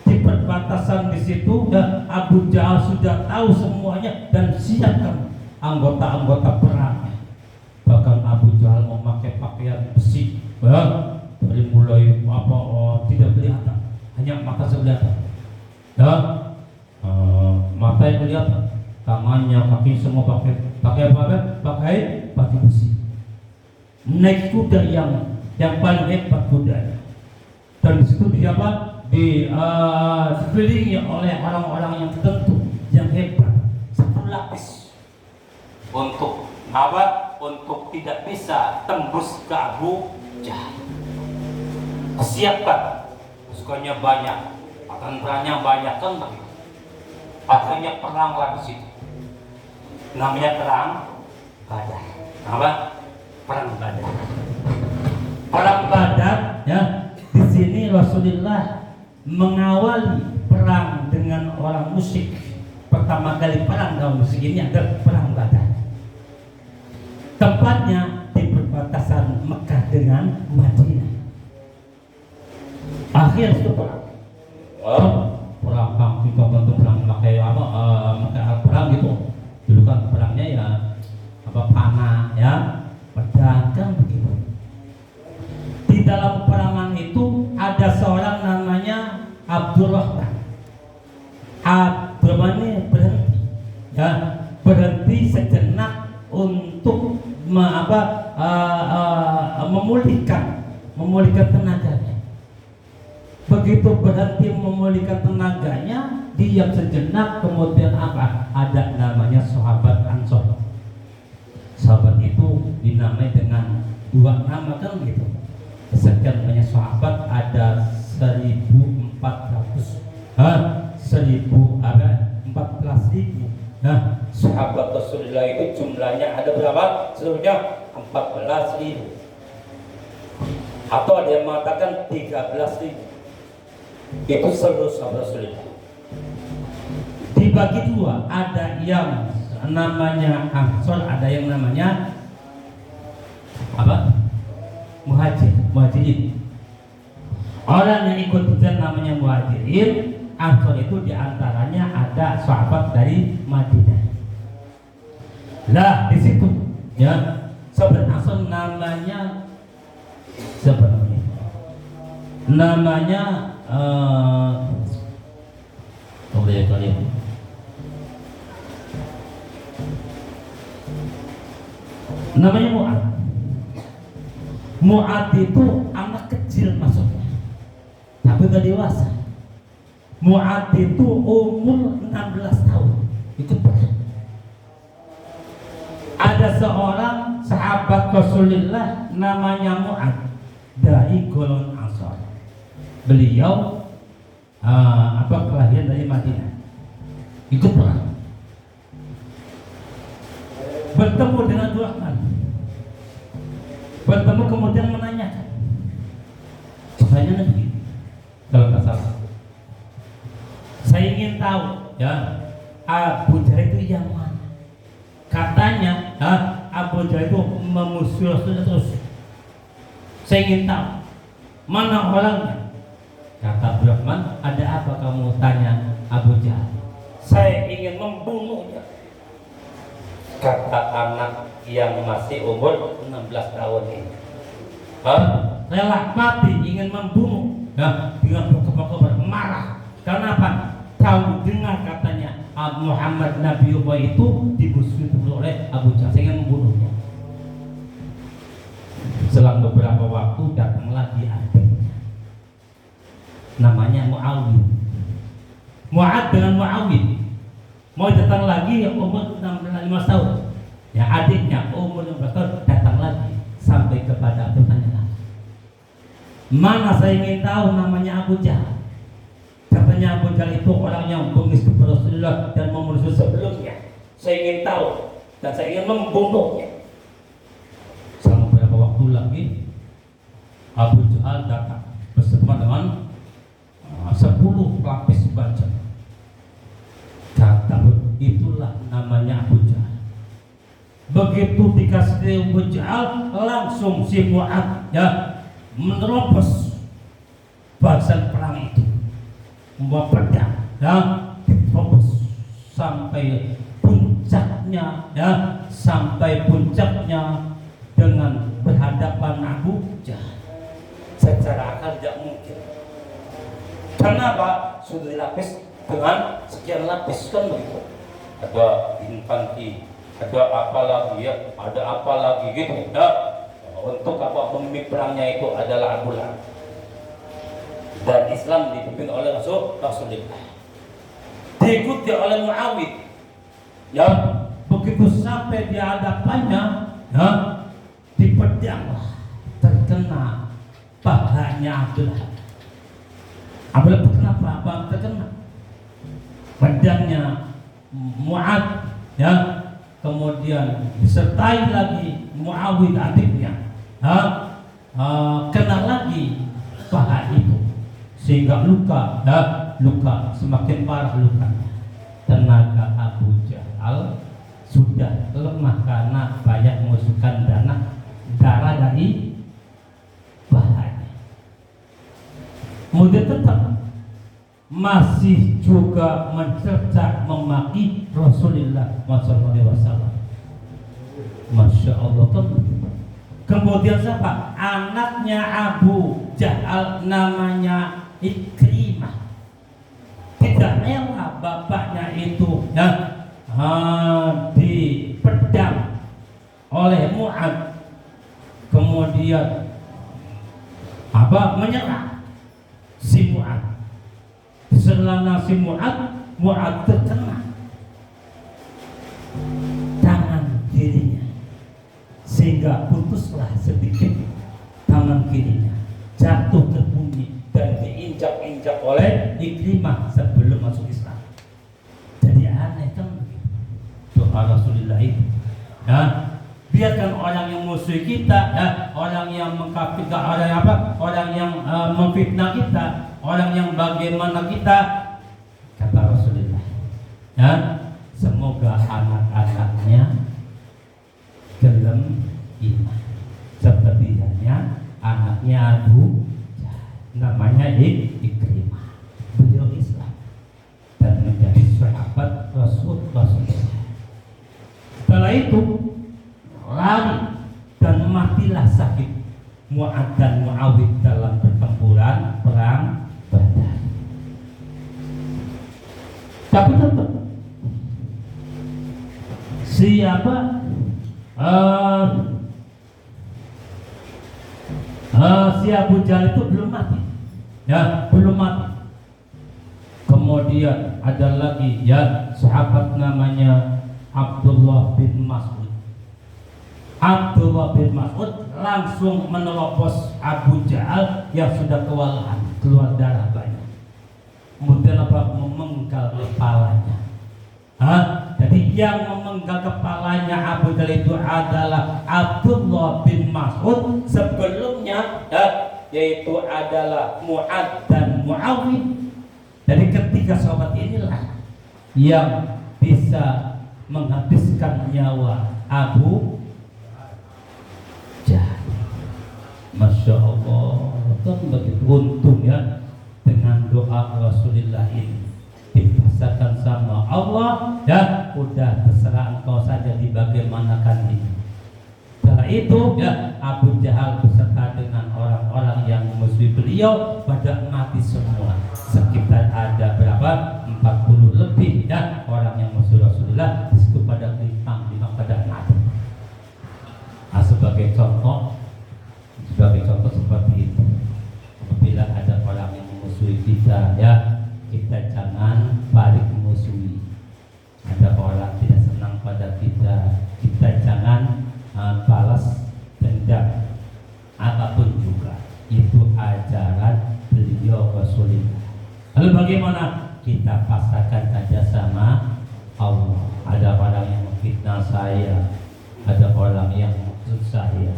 Di perbatasan di situ, Abu Jahal sudah tahu semuanya dan siapkan anggota-anggota perangnya. Bahkan Abu Jahal memakai pakaian besi, dari mulai tidak kelihatan, hanya mata kelihatan, mata yang kelihatan, tangannya, kaki semua pakai baju besi. Naik kuda yang paling hebat kudanya, dan di situ dia dikelilingi oleh orang-orang yang tertentu yang hebat, 10 lapis untuk untuk tidak bisa tembus ke Abu Jahal. Siapkan pasukannya banyak, tentaranya banyak kan begitu. Akhirnya peranglah di situ. Namanya perang Badar. Perang Badar. Perang Badar, ya. Di sini Rasulullah mengawali perang dengan orang musyrik. Pertama kali perang kaum musyrik ini adalah perang Badar. Tempatnya di perbatasan Mekah dengan Madinah. Akhir itu perang. Perang kita untuk perang pakai perang gitu. Dulu kan perangnya ya panah, ya, pedang kan begitu. Di dalam perangan itu ada seorang namanya Abdurrahman. Abdurrahman ini berhenti sejenak untuk memulihkan tenaganya. Begitu berhenti memulihkan tenaganya, diam sejenak, kemudian ada namanya sahabat Ansor. Sahabat itu dinamai dengan 2 nama kan gitu. Sekian banyak sahabat, ada 1.400, 14.000. Sahabat Rasulullah itu jumlahnya ada berapa? Seluruhnya 14.000. Atau ada yang mengatakan 13.000. Itu seluruh sahabat Rasulullah. Dibagi 2, ada yang namanya Ansor, ada yang namanya Muhajirin. Orang yang ikut hujan namanya Muhajirin. Ansor itu diantaranya ada sahabat dari Madinah. Lah di situ, ya, sahabat Ansor namanya namanya Mu'ad. Mu'ad itu anak kecil maksudnya, tapi udah dewasa. Mu'ad itu umur 16 tahun. Itu berat. Ada seorang sahabat Rasulullah namanya Mu'ad dari golongan Ansar. Beliau kelahiran dari Madinah. Ikut perang. Bertemu dengan Abdurrahman. Bertemu kemudian menanyakan. Pertanyaan begini, kalau nggak salah. Saya ingin tahu, ya, Abu Jahal itu yang mana? Katanya, Abu Jahal itu memusuhi Rasulullah terus. Saya ingin tahu mana orangnya. Kata Abdurrahman, ada apa kamu tanya Abu Jahal? Saya ingin membunuhnya. Kata anak yang masih umur 16 tahun ini, rela mati ingin membunuh, dengan berkobar-kobar marah. Karena apa? Tahu dengar katanya Muhammad Nabi Allah itu dimusuhi oleh Abu Jahal, saya ingin membunuhnya. Selang beberapa waktu datang lagi adiknya, namanya Muawiyah. Mu'ad dengan Muawiyah mau datang lagi umur 15 tahun. Ya, adiknya umur 15 tahun datang lagi sampai kepada bertanya, mana saya ingin tahu namanya Abu Jahal. Katanya Abu Jahal itu orang yang bengis kepada Rasulullah dan memusuhi sebelumnya. Saya ingin tahu dan saya ingin membunuhnya. Selama beberapa waktu lagi Abu Jahal datang bersama dengan 10 pelapis baja. Kata itulah namanya Abu Jahal. Begitu dikasih Abu Jahal, langsung si Mu'ad menerobos barisan perang itu, membawa pedang, diterobos sampai puncaknya, sampai puncaknya dengan berhadapan Abu Jahal. Secara akal tidak mungkin. Kenapa? Sudah dilapis dengan sekian lapis kan begitu. Ada infanti, ada apa lagi ya, ada apa lagi gitu. Untuk apa pemimpin perangnya itu adalah Abu Lahab. Dan Islam dipimpin oleh Rasulullah. Diikuti oleh Muawiyah. Ya, begitu sampai di hadapannya, dipedanglah, terkena pahanya Abu Lahab. Abu Lahab kenapa? Apa terkena? Pedangnya Mu'ad, kemudian disertai lagi Muawiyah adiknya, kena lagi paha itu sehingga luka semakin parah lukanya. Tenaga Abu Jahal sudah lemah karena banyak mengusulkan darah dari pahanya. Kemudian tetap masih juga mencerca memaki Rasulullah SAW. Masya Allah kan. Kemudian siapa? Anaknya Abu Jahal namanya Ikrimah. Tidak rela bapaknya itu dipedang oleh Mu'ad. Kemudian menyerah si Mu'ad. Selana si Mu'ad terkena tangan kirinya sehingga putuslah sedikit tangan kirinya, jatuh ke bumi dan diinjak-injak oleh Ikrimah sebelum masuk Islam. Jadi aneh kan doa Rasulullah itu. Biarkan orang yang musuh kita, orang yang mengkafirkan, orang yang memfitnah kita, orang yang bagaimana kita, kata Rasulullah, semoga anak-anaknya gelem iman seperti halnya anaknya Abu Jahal, namanya Ikrimah. Beliau Islam dan menjadi sahabat Rasulullah. Setelah itu lari dan matilah sakit Mu'ad dan Muawiyah dalam pertempuran perang Badar. Tapi tetap siapa si Abu Jahal itu belum mati. Ya, belum mati. Kemudian ada lagi ya sahabat namanya Abdullah bin Mas'ud. Abdullah bin Mas'ud langsung menerobos Abu Jahal yang sudah kewalahan, keluar darah banyak. Kemudian apa? Memenggal kepalanya. Jadi yang memenggal kepalanya Abu Jahal itu adalah Abdullah bin Mas'ud. Sebelumnya yaitu adalah Mu'ad dan Muawiyah. Jadi ketiga sahabat inilah yang bisa menghabiskan nyawa Abu Jahal. Masya Allah, kan begitu untung ya dengan doa Rasulullah ini dipasarkan sama Allah. Ya udah terserah engkau saja di bagaimanakan ini. Setelah itu ya Abu Jahal beserta dengan orang-orang yang memusuhi beliau pada mati semua. Sekitar ada berapa? 40 lebih ya orang yang musuh Rasulullah di situ pada lima pada mati. Sebagai contoh seperti itu. Apabila ada orang yang memusuhi kita ya kita jangan balik memusuhi. Ada orang tidak senang pada kita, kita jangan balas dendam apapun juga. Itu ajaran beliau Rasulullah. Lalu bagaimana? Kita pasrahkan saja sama Allah. Ada orang yang memfitnah saya, ada orang yang maksud saya,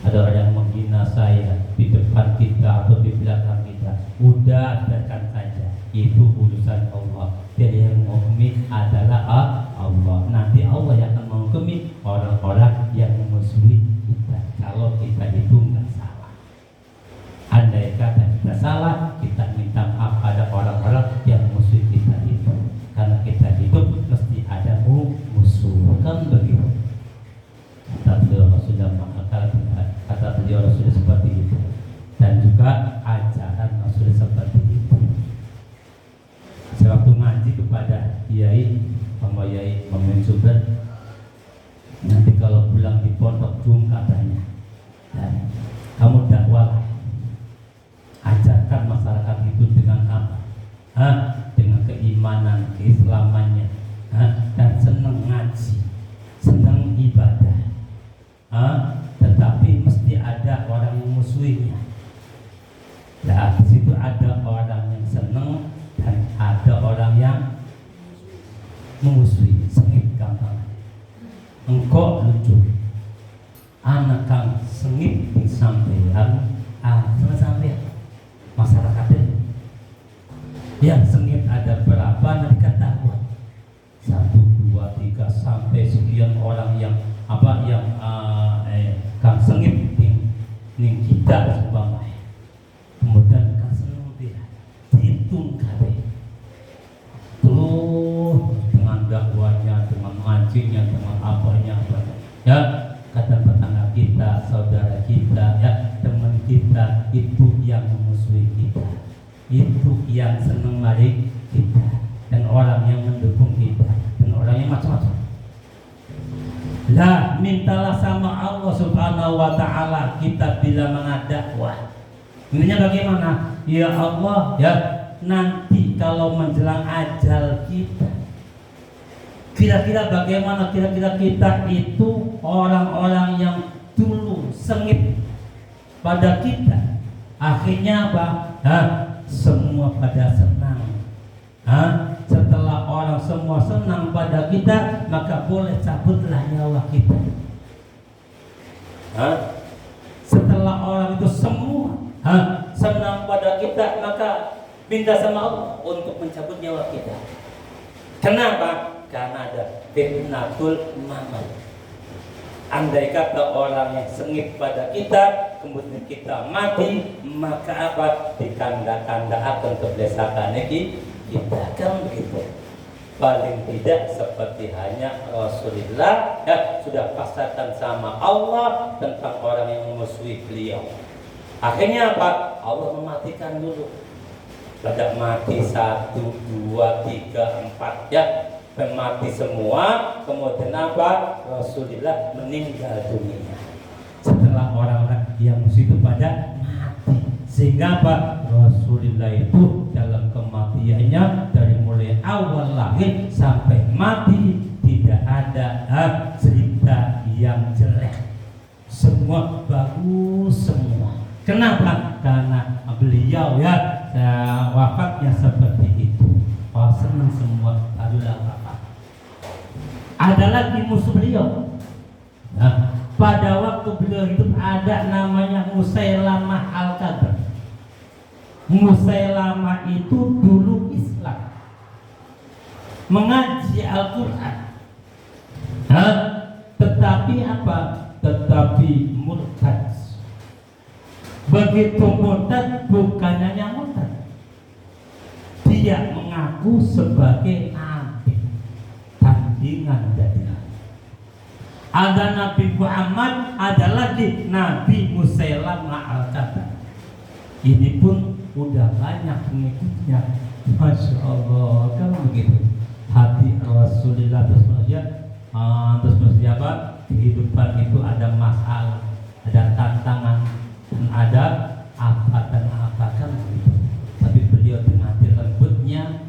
ada orang yang menghina saya di depan kita atau di belakang kita. Udah biarkan saja. Itu urusan Allah. Jadi yang menghukumi adalah Allah. Nanti Allah yang akan menghukumi orang-orang yang memusuhi kita. Kalau kita itu nggak salah. Andai kata kita salah, kita minta maaf pada orang-orang yang musuh kita itu. Karena kita hidup mesti ada musuh, kan begitu. Kata beliau Rasulullah seperti itu. Dan juga ajaran Rasulullah seperti itu. Sewaktu ngaji kepada Kiai, sama Kiai Mamun Subhan, nanti kalau pulang di pondok katanya, dan kamu dakwah, ajarkan masyarakat itu dengan apa? Dengan keimanan, keislamannya, dan senang ngaji, senang ibadah. Tetapi mesti ada orang yang musuhinya. Nah, di situ ada orang yang senang dan ada orang yang memusuhi. Sengit gampang. Engkau lucu. Anak kang sengit di sampean, sampean masyarakatnya. Yang sengit ada berapa? Nanti ketahuan. 1, 2, 3 sampai sekian orang yang kang sengit ning kita seumpama. Kemudian kang seneng dia dihitung kabeh. Terus dengan dakwanya, dengan ngajinya, dengan apanya. Ya, kata tetangga kita, saudara kita, ya, teman kita itu yang memusuhi kita. Itu yang senang mari kita, dan orang yang mendukung kita, dan orang yang macam-macam. Lah, mintalah sama Allah Subhanahu wa ta'ala kita bila mendakwah. Intinya bagaimana? Ya Allah, ya, nanti kalau menjelang ajal kita, kira-kira bagaimana? Kira-kira kita itu orang-orang yang dulu sengit pada kita, akhirnya apa? Semua pada senang. Setelah orang semua senang pada kita, maka boleh cabutlah nyawa kita. Setelah orang itu semua senang pada kita, maka minta sama Allah untuk mencabut nyawa kita. Kenapa? Karena ada fitnatul mamat. Andai kata orang yang sengit pada kita, kemudian kita mati, maka apa? Ditanda-tanda akan keblesakan kita, kan begitu. Paling tidak seperti hanya Rasulullah ya, sudah pasrahkan sama Allah tentang orang yang memusuhi beliau. Akhirnya apa? Allah mematikan dulu. Pada mati 1, 2, 3, 4 ya, mati semua. Kemudian apa? Rasulullah meninggal dunia. Setelah orang-orang yang musuh itu pada mati Sehingga apa? Rasulullah itu dalam kematiannya dari mulai awal lahir sampai mati tidak ada cerita yang jelek, semua bagus semua. Kenapa? Karena beliau wafatnya seperti itu. Oh, senang semua adalah wafat. Ada lagi musuh beliau. Nah, pada waktu beliau hidup ada namanya Musailamah Al-Kadzdzab. Musailamah itu dulu Islam, mengaji Al-Quran, tetapi apa? Tetapi murtad. Begitu murtad, bukan hanya murtad, dia mengaku sebagai nabi, tandingan jadi nabi. Ada Nabi Muhammad, ada lagi Nabi Musailamah Al-Kadzdzab. Ini pun udah banyak pengikutnya. Masya Allah, kan begitu hati Rasulullah. Terus manusia apa? Kehidupan itu ada masalah, ada tantangan, dan ada apa dan apa, kan begitu. Tapi beliau dengan hati lembutnya,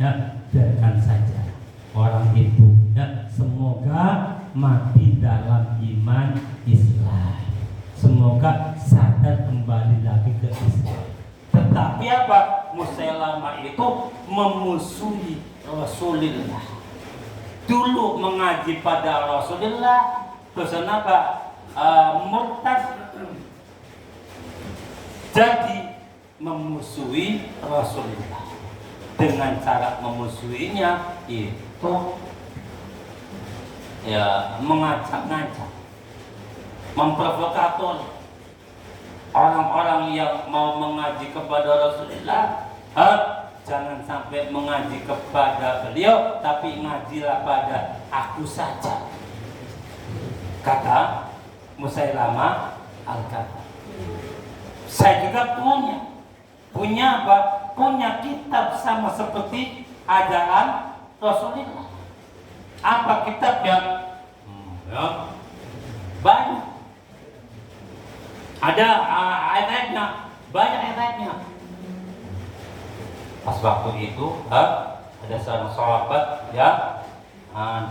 biarkan saja orang itu, semoga mati dalam iman Islam, semoga sadar kembali lagi ke Islam. Tetapi apa? Musailamah itu memusuhi Rasulullah. Dulu mengaji pada Rasulullah, terus apa? Murtad, jadi memusuhi Rasulullah. Dengan cara memusuhinya itu mengajak-ngajak, memprovokator orang-orang yang mau mengaji kepada Rasulullah. Jangan sampai mengaji kepada beliau, tapi ngajilah pada aku saja, kata Musailamah Al-Kadzdzab. Saya juga punya apa? Punya kitab sama seperti ajaran Rasulullah. Apa kitab yang banyak, ada ayatnya, banyak ayatnya. Pas waktu itu ada seorang sahabat yang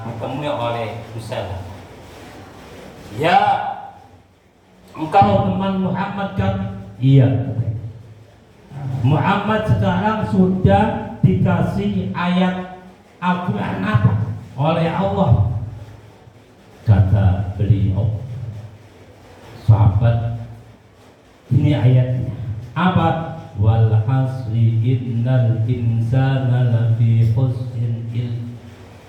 ditemui oleh Musailamah. Ya, engkau teman Muhammad kan? Iya. Muhammad sekarang sudah dikasih ayat Al-Quran apa? Oleh Allah. Kata beliau, sahabat, ini ayatnya apa? Wal asri innal insana lafi khusrin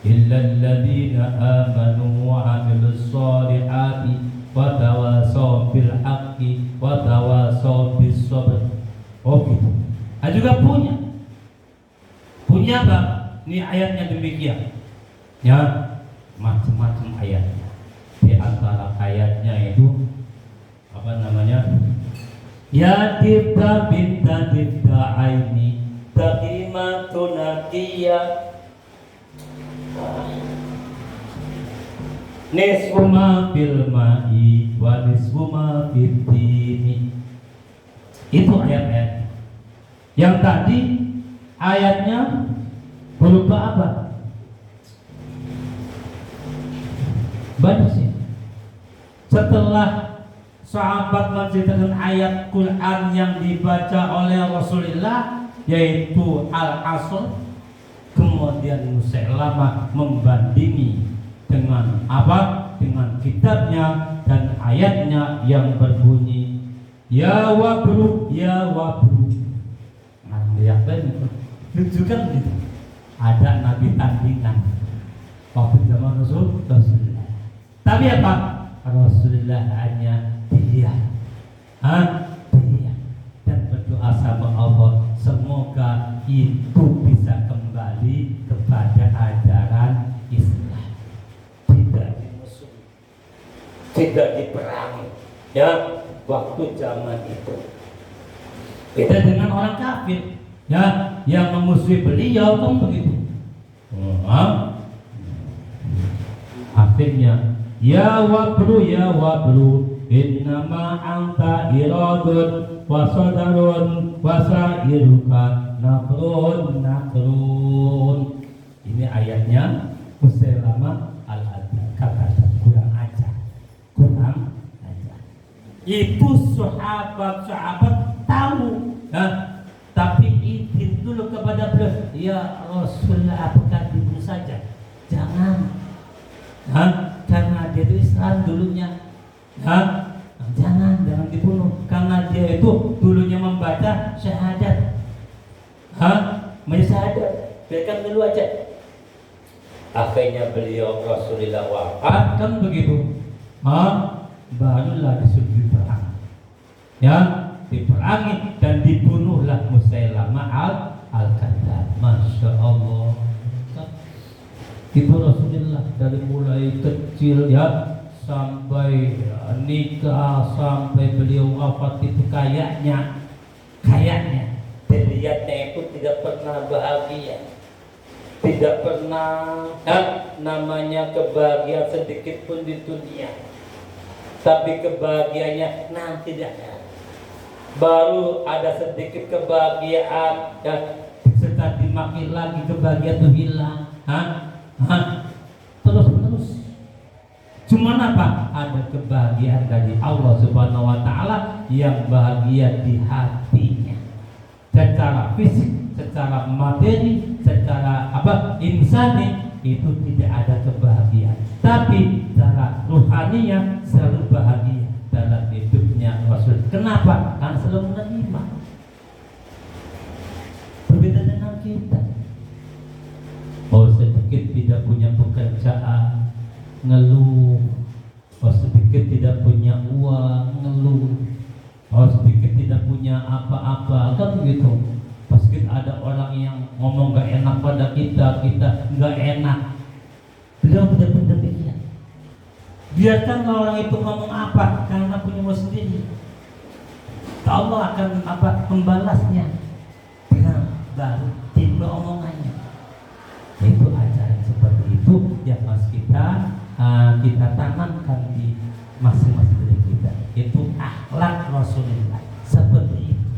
illa alladhina amanu wa amilus solihati wa tawasaw bil haqqi wa tawasaw bis sabr. Oh gitu. Juga punya apa? Ini ayatnya demikian. Ya, macam-macam ayatnya. Di antara ayatnya itu apa namanya? Ya tibda binta tibda aini taqimatun naqiyah nisfu ma fil ma'i wa nisfu ma fid dini. Itu ayat-ayat. Yang tadi ayatnya berupa apa? Banyak sih. Setelah sahabat menceritakan ayat Quran yang dibaca oleh Rasulullah, yaitu Al-Asr, kemudian Musailamah membandingi dengan apa? Dengan kitabnya dan ayatnya yang berbunyi ya wabru, ya wabru. Nah, lihat lucu kan gitu. Ada nabi tandingan waktu zaman Rasulullah. Tapi apa? Rasulullah hanya diam, dan berdoa sama Allah, semoga itu bisa kembali kepada ajaran Islam, tidak dimusuhi, tidak diperangi. Ya, waktu zaman itu beda dengan orang kafir, ya, yang memusuhi beliau kan begitu. Akhirnya ya wabru innama anta iradun wasadarun wasairuka nakrun nakrun. Ini ayatnya Musailamah al-Adzab. Kata kurang ajar. Itu sahabat-sahabat tahu, tapi izin dulu kepada beliau, ya Rasulullah, apakah dibunuh saja? Jangan, karena dia itu Islam dulunya, jangan dibunuh, karena dia itu dulunya membaca syahadat, syahadat, biarkan dulu aja. Akhirnya beliau Rasulullah wafat, kan begitu, barulah disuruh perang, diperangi dan dibunuhlah Musailamah al-Kadzdzab. Masya Allah, itu Rasulullah dari mulai kecil sampai nikah, sampai beliau wafat itu kayaknya dilihatnya itu tidak pernah bahagia, tidak pernah namanya kebahagiaan sedikit pun di dunia. Tapi kebahagiaannya nanti dah. Baru ada sedikit kebahagiaan setelah dimakin lagi kebahagiaan itu hilang. Terus. Cuman apa? Ada kebahagiaan dari Allah Subhanahu wa taala yang bahagia di hatinya. Secara fisik, secara materi, secara insani itu tidak ada kebahagiaan. Tapi secara ruhaninya selalu bahagia dalam hidupnya Rasul. Kenapa? Karena selalu menerima. Berbeda dengan kita. Sedikit tidak punya pekerjaan, ngeluh. Sedikit tidak punya uang, ngeluh. Sedikit tidak punya apa-apa, kan begitu. Pasti ada orang yang ngomong gak enak pada kita gak enak. Beliau tidak demikian. Biarkan orang itu ngomong apa, karena punya mau sendiri. Allah akan membalasnya dengan baru timbul omongannya. Itu ajaran seperti itu yang harus kita tanamkan di masing-masing diri kita. Itu akhlak Rasulullah seperti itu.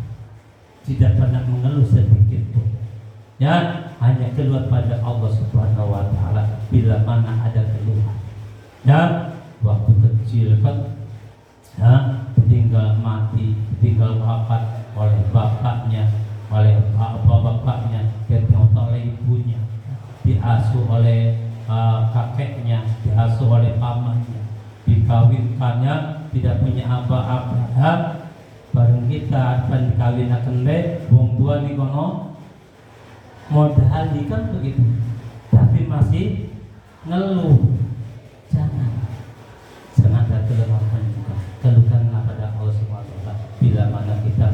Tidak pernah mengeluh sedikit pun. Hanya keluar pada Allah Subhanahu wa taala bila mana ada keluhan. Waktu kecil kan tinggal mati, tinggal wafat oleh bapaknya, oleh bapaknya, ditinggal oleh ibunya, diasuh oleh kakeknya, diasuh oleh pamannya, dikawinkannya, tidak punya apa-apa. Bareng kita akan dikawinaken wong tua di kono modal kan begitu, tapi masih ngeluh. Jangan ada keluhan juga. Keluhkanlah pada Allah Subhanahu wa taala bila mana kita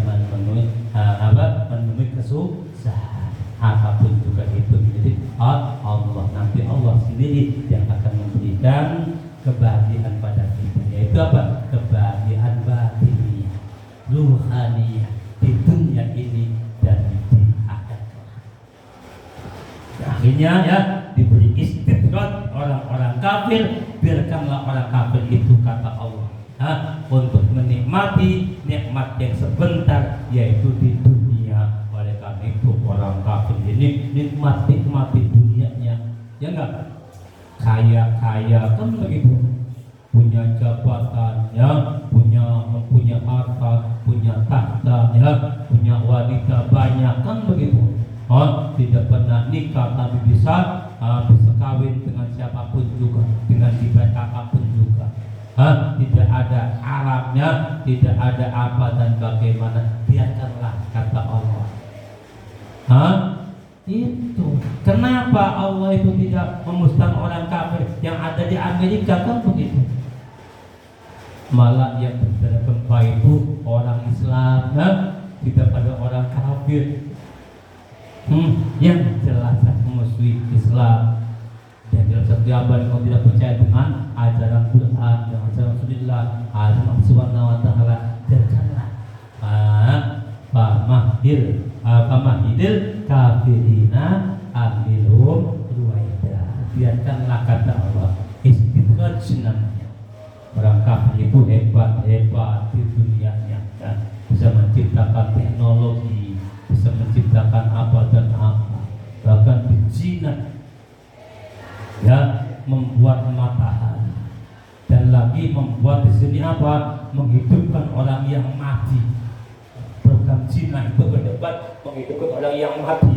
menemui kesusahan apapun juga itu. Jadi Allah nanti Allah sendiri yang akan memberikan kebahagiaan pada kita, yaitu kebahagiaan batiniyah, ruhaniyah di dunia ini dan di akhirat. Akhirnya diberi istidrak orang-orang kafir. Biarkanlah orang kafir itu, kata Allah, untuk menikmati nikmat yang sebentar, yaitu di dunia. Oleh karena itu orang kafir ini nikmati dunianya, ya enggak? Kaya kan begitu, punya jabatan, punya harta, punya tahta, punya wanita banyak, kan begitu. Tidak pernah nikah tapi bisa kawin dengan siapapun juga, dengan dibaca apapun juga. Tidak ada Arabnya, tidak ada apa dan bagaimana. Biarkanlah, kata Allah. Itu kenapa Allah itu tidak memusnahkan orang kafir yang ada di Amerika, kan begitu. Malah yang terjadi gempa itu orang Islam, tidak pada orang kafir. Yang jelas memusuhi Islam dan jelas setiap kalau tidak percaya dengan ajaran Quran dan ajaran Rasulullah, ajaran Subhanahu wa taala, biarkanlah. Famahidil kafirina amilhum ruwaida. Biarkanlah, kata Allah, istidraj namanya. Orang kafir itu hebat di dunianya, bisa menciptakan teknologi, bisa menciptakan apa dan apa, bahkan jinak ya, membuat matahari, dan lagi membuat di sini apa, menghidupkan orang yang mati. Program Cina itu ke depan menghidupkan orang yang mati.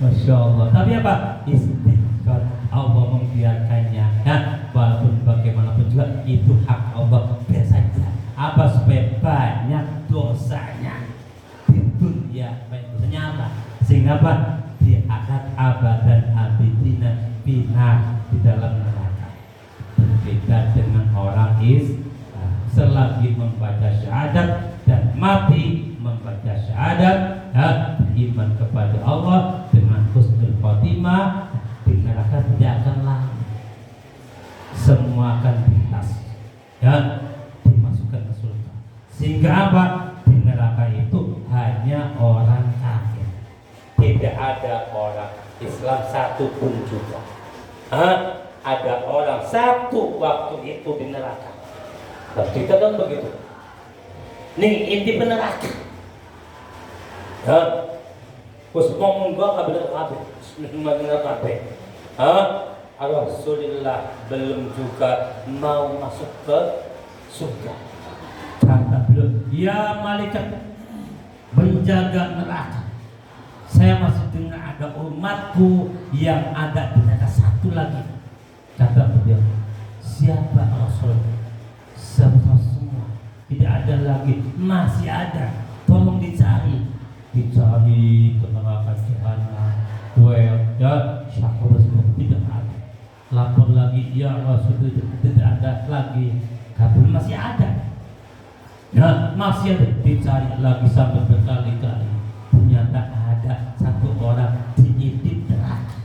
Masya Allah. Tapi apa? Istighfar, Allah membiarkannya. Ya, walaupun bagaimanapun juga itu hak Allah. Biasa saja. Apa supaya banyak dosanya di dunia, banyak dosanya apa? Sehingga apa? Di akhirat abadan abidina bina di dalam neraka. Berbeda dengan orang selagi membaca syahadat dan mati membaca syahadat dan beriman kepada Allah dengan husnul khotimah, di neraka tidak akan lama, semua akan lintas dan dimasukkan ke surga. Sehingga apa? Di neraka itu hanya orang kafir, tidak ada orang Islam satu pun juga. Ada orang satu waktu itu di neraka. Tapi kita kan begitu. Nih inti neraka. Ya, kus ngomong gua nggak benar kabeh, benar kabeh. Rasulullah belum juga mau masuk ke surga. Kata beliau, ya malaikat menjaga neraka. Saya masih dengar ada umatku yang ada di neraka satu lagi. Kata beliau, siapa Rasul? Semua tidak ada lagi, masih ada. Tolong dicari ke neraka jahanam. Ya, syahwat tidak ada. Lapor lagi, ya Rasul tidak ada lagi. Kabul masih ada. Ya, masih ada. Dicari lagi sampai berkali-kali. Ternyata ada satu orang diintip neraka.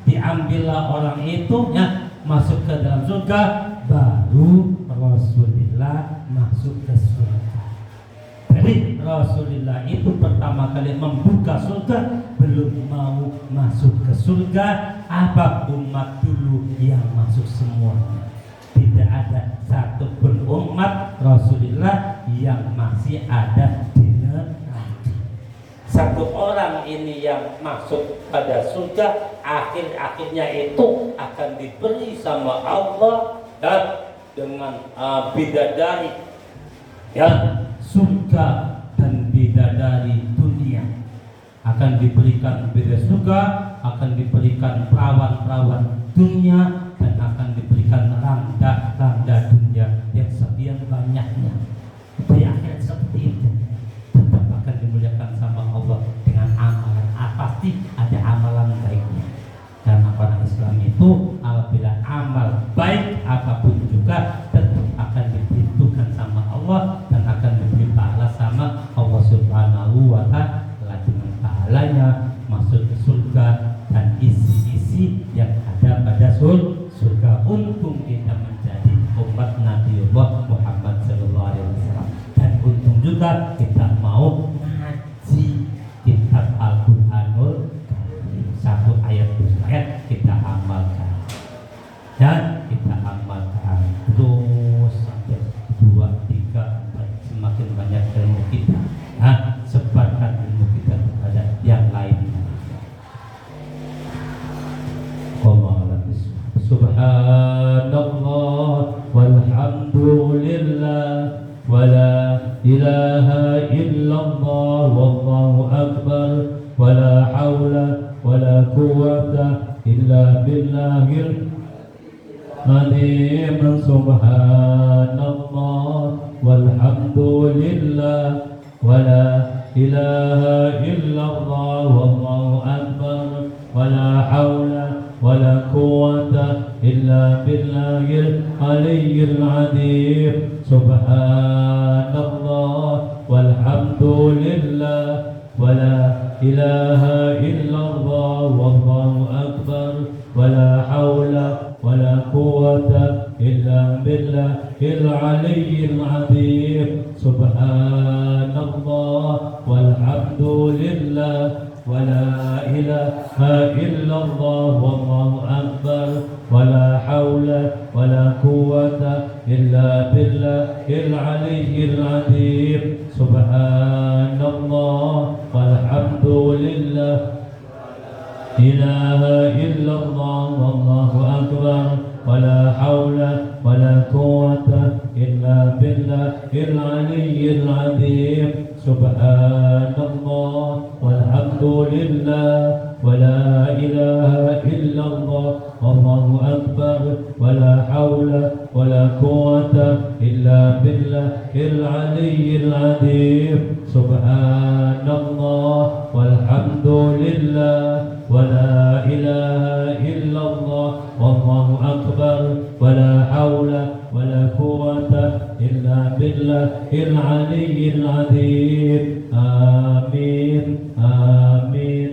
Diambillah orang itu ya, masuk ke dalam surga, baru Rasulullah masuk ke surga. Jadi Rasulullah itu pertama kali membuka surga, belum mau masuk ke surga. Apa? Umat dulu yang masuk semuanya. Tidak ada satupun umat Rasulullah yang masih ada di neraka. Satu orang ini yang masuk pada surga, akhir-akhirnya itu akan diberi sama Allah dan dengan bidadari, ya, surga dan bidadari dunia akan diberikan beda surga, akan diberikan perawan-perawan dunia, dan akan diberikan rangda-rangda dunia yang sekian banyaknya. Di akhirat seperti itu tetap akan dimuliakan sama Allah dengan amalan. Pasti ada amalan baiknya, karena orang Islam itu apabila amal baik apapun juga tetap akan diperhitungkan sama Allah dan akan diberi pahala sama Allah Subhanahu wa Ta'ala. Dengan pahalanya masuk ke surga dan isi-isi yang ada pada surga. Untung kita menjadi umat Nabiullah Muhammad sallallahu alaihi wasallam, dan untung juga kita mau ngaji kitab Al-Qur'anul Karim. Satu ayat kita amalkan dan kita amalkan terus sampai 2, 3, 4, semakin banyak ilmu kita, sebarkan ilmu kita kepada yang lain. Subhanallah walhamdulillah wala ilaha illallah wallahu akbar wala hawla wala quwwata illa billahil azim. Subhanallah walhamdulillah wala ilaha illallah wallahu akbar wala hawla wala quwwata illa billahil aliyyil azim. Subhanallah walhamdulillah wala ilaha illallah wallahu akbar wala hawla wala quwwata illa billahil aliyyil azim. Subhanallah walhamdulillah ولا إله إلا الله والله أكبر ولا حول ولا قوة إلا بالله العلي العظيم سبحان الله والحمد لله إله إلا الله والله أكبر ولا حول ولا قوة إلا بالله العلي العظيم سبحان الله والحمد لله ولا إله إلا الله والله أكبر ولا حول ولا قوة إلا بالله العلي العظيم سبحان الله والحمد لله ولا إله إلا الله والله أكبر ولا حول ولا قوة إلا بالله العلي العظيم آمين آمين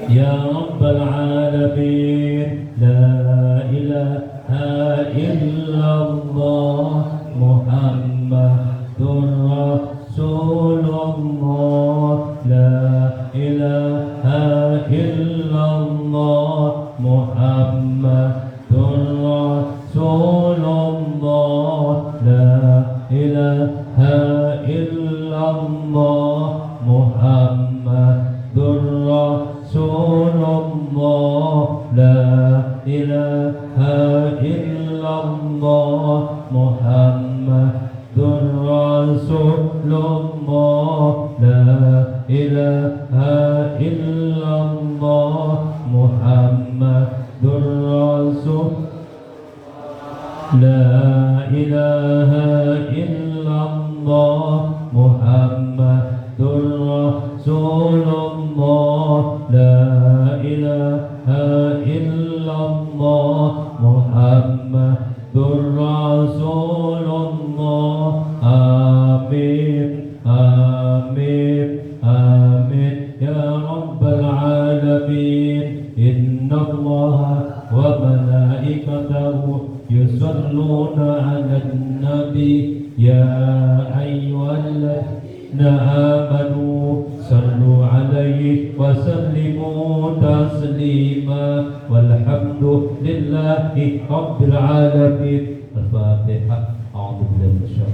يا رب العالمين لا إله إلا الله محمد رسول الله لا إله إلا الله محمد رسول الله لا إله إلا الله محمد رسول الله لا إله إلا الله محمد رسول الله لا إله إلا الله محمد رسول لا إله إلا الله محمد رسول الله لا إله إلا الله محمد رسول الله آمين آمين آمين يا رب العالمين إن الله وملائكته يصلون على النبي يا أيها الذين آمنوا صلوا عليه وسلموا تسليما والحمد لله رب العالمين الفاتحة أعوذ بالله من الشيطان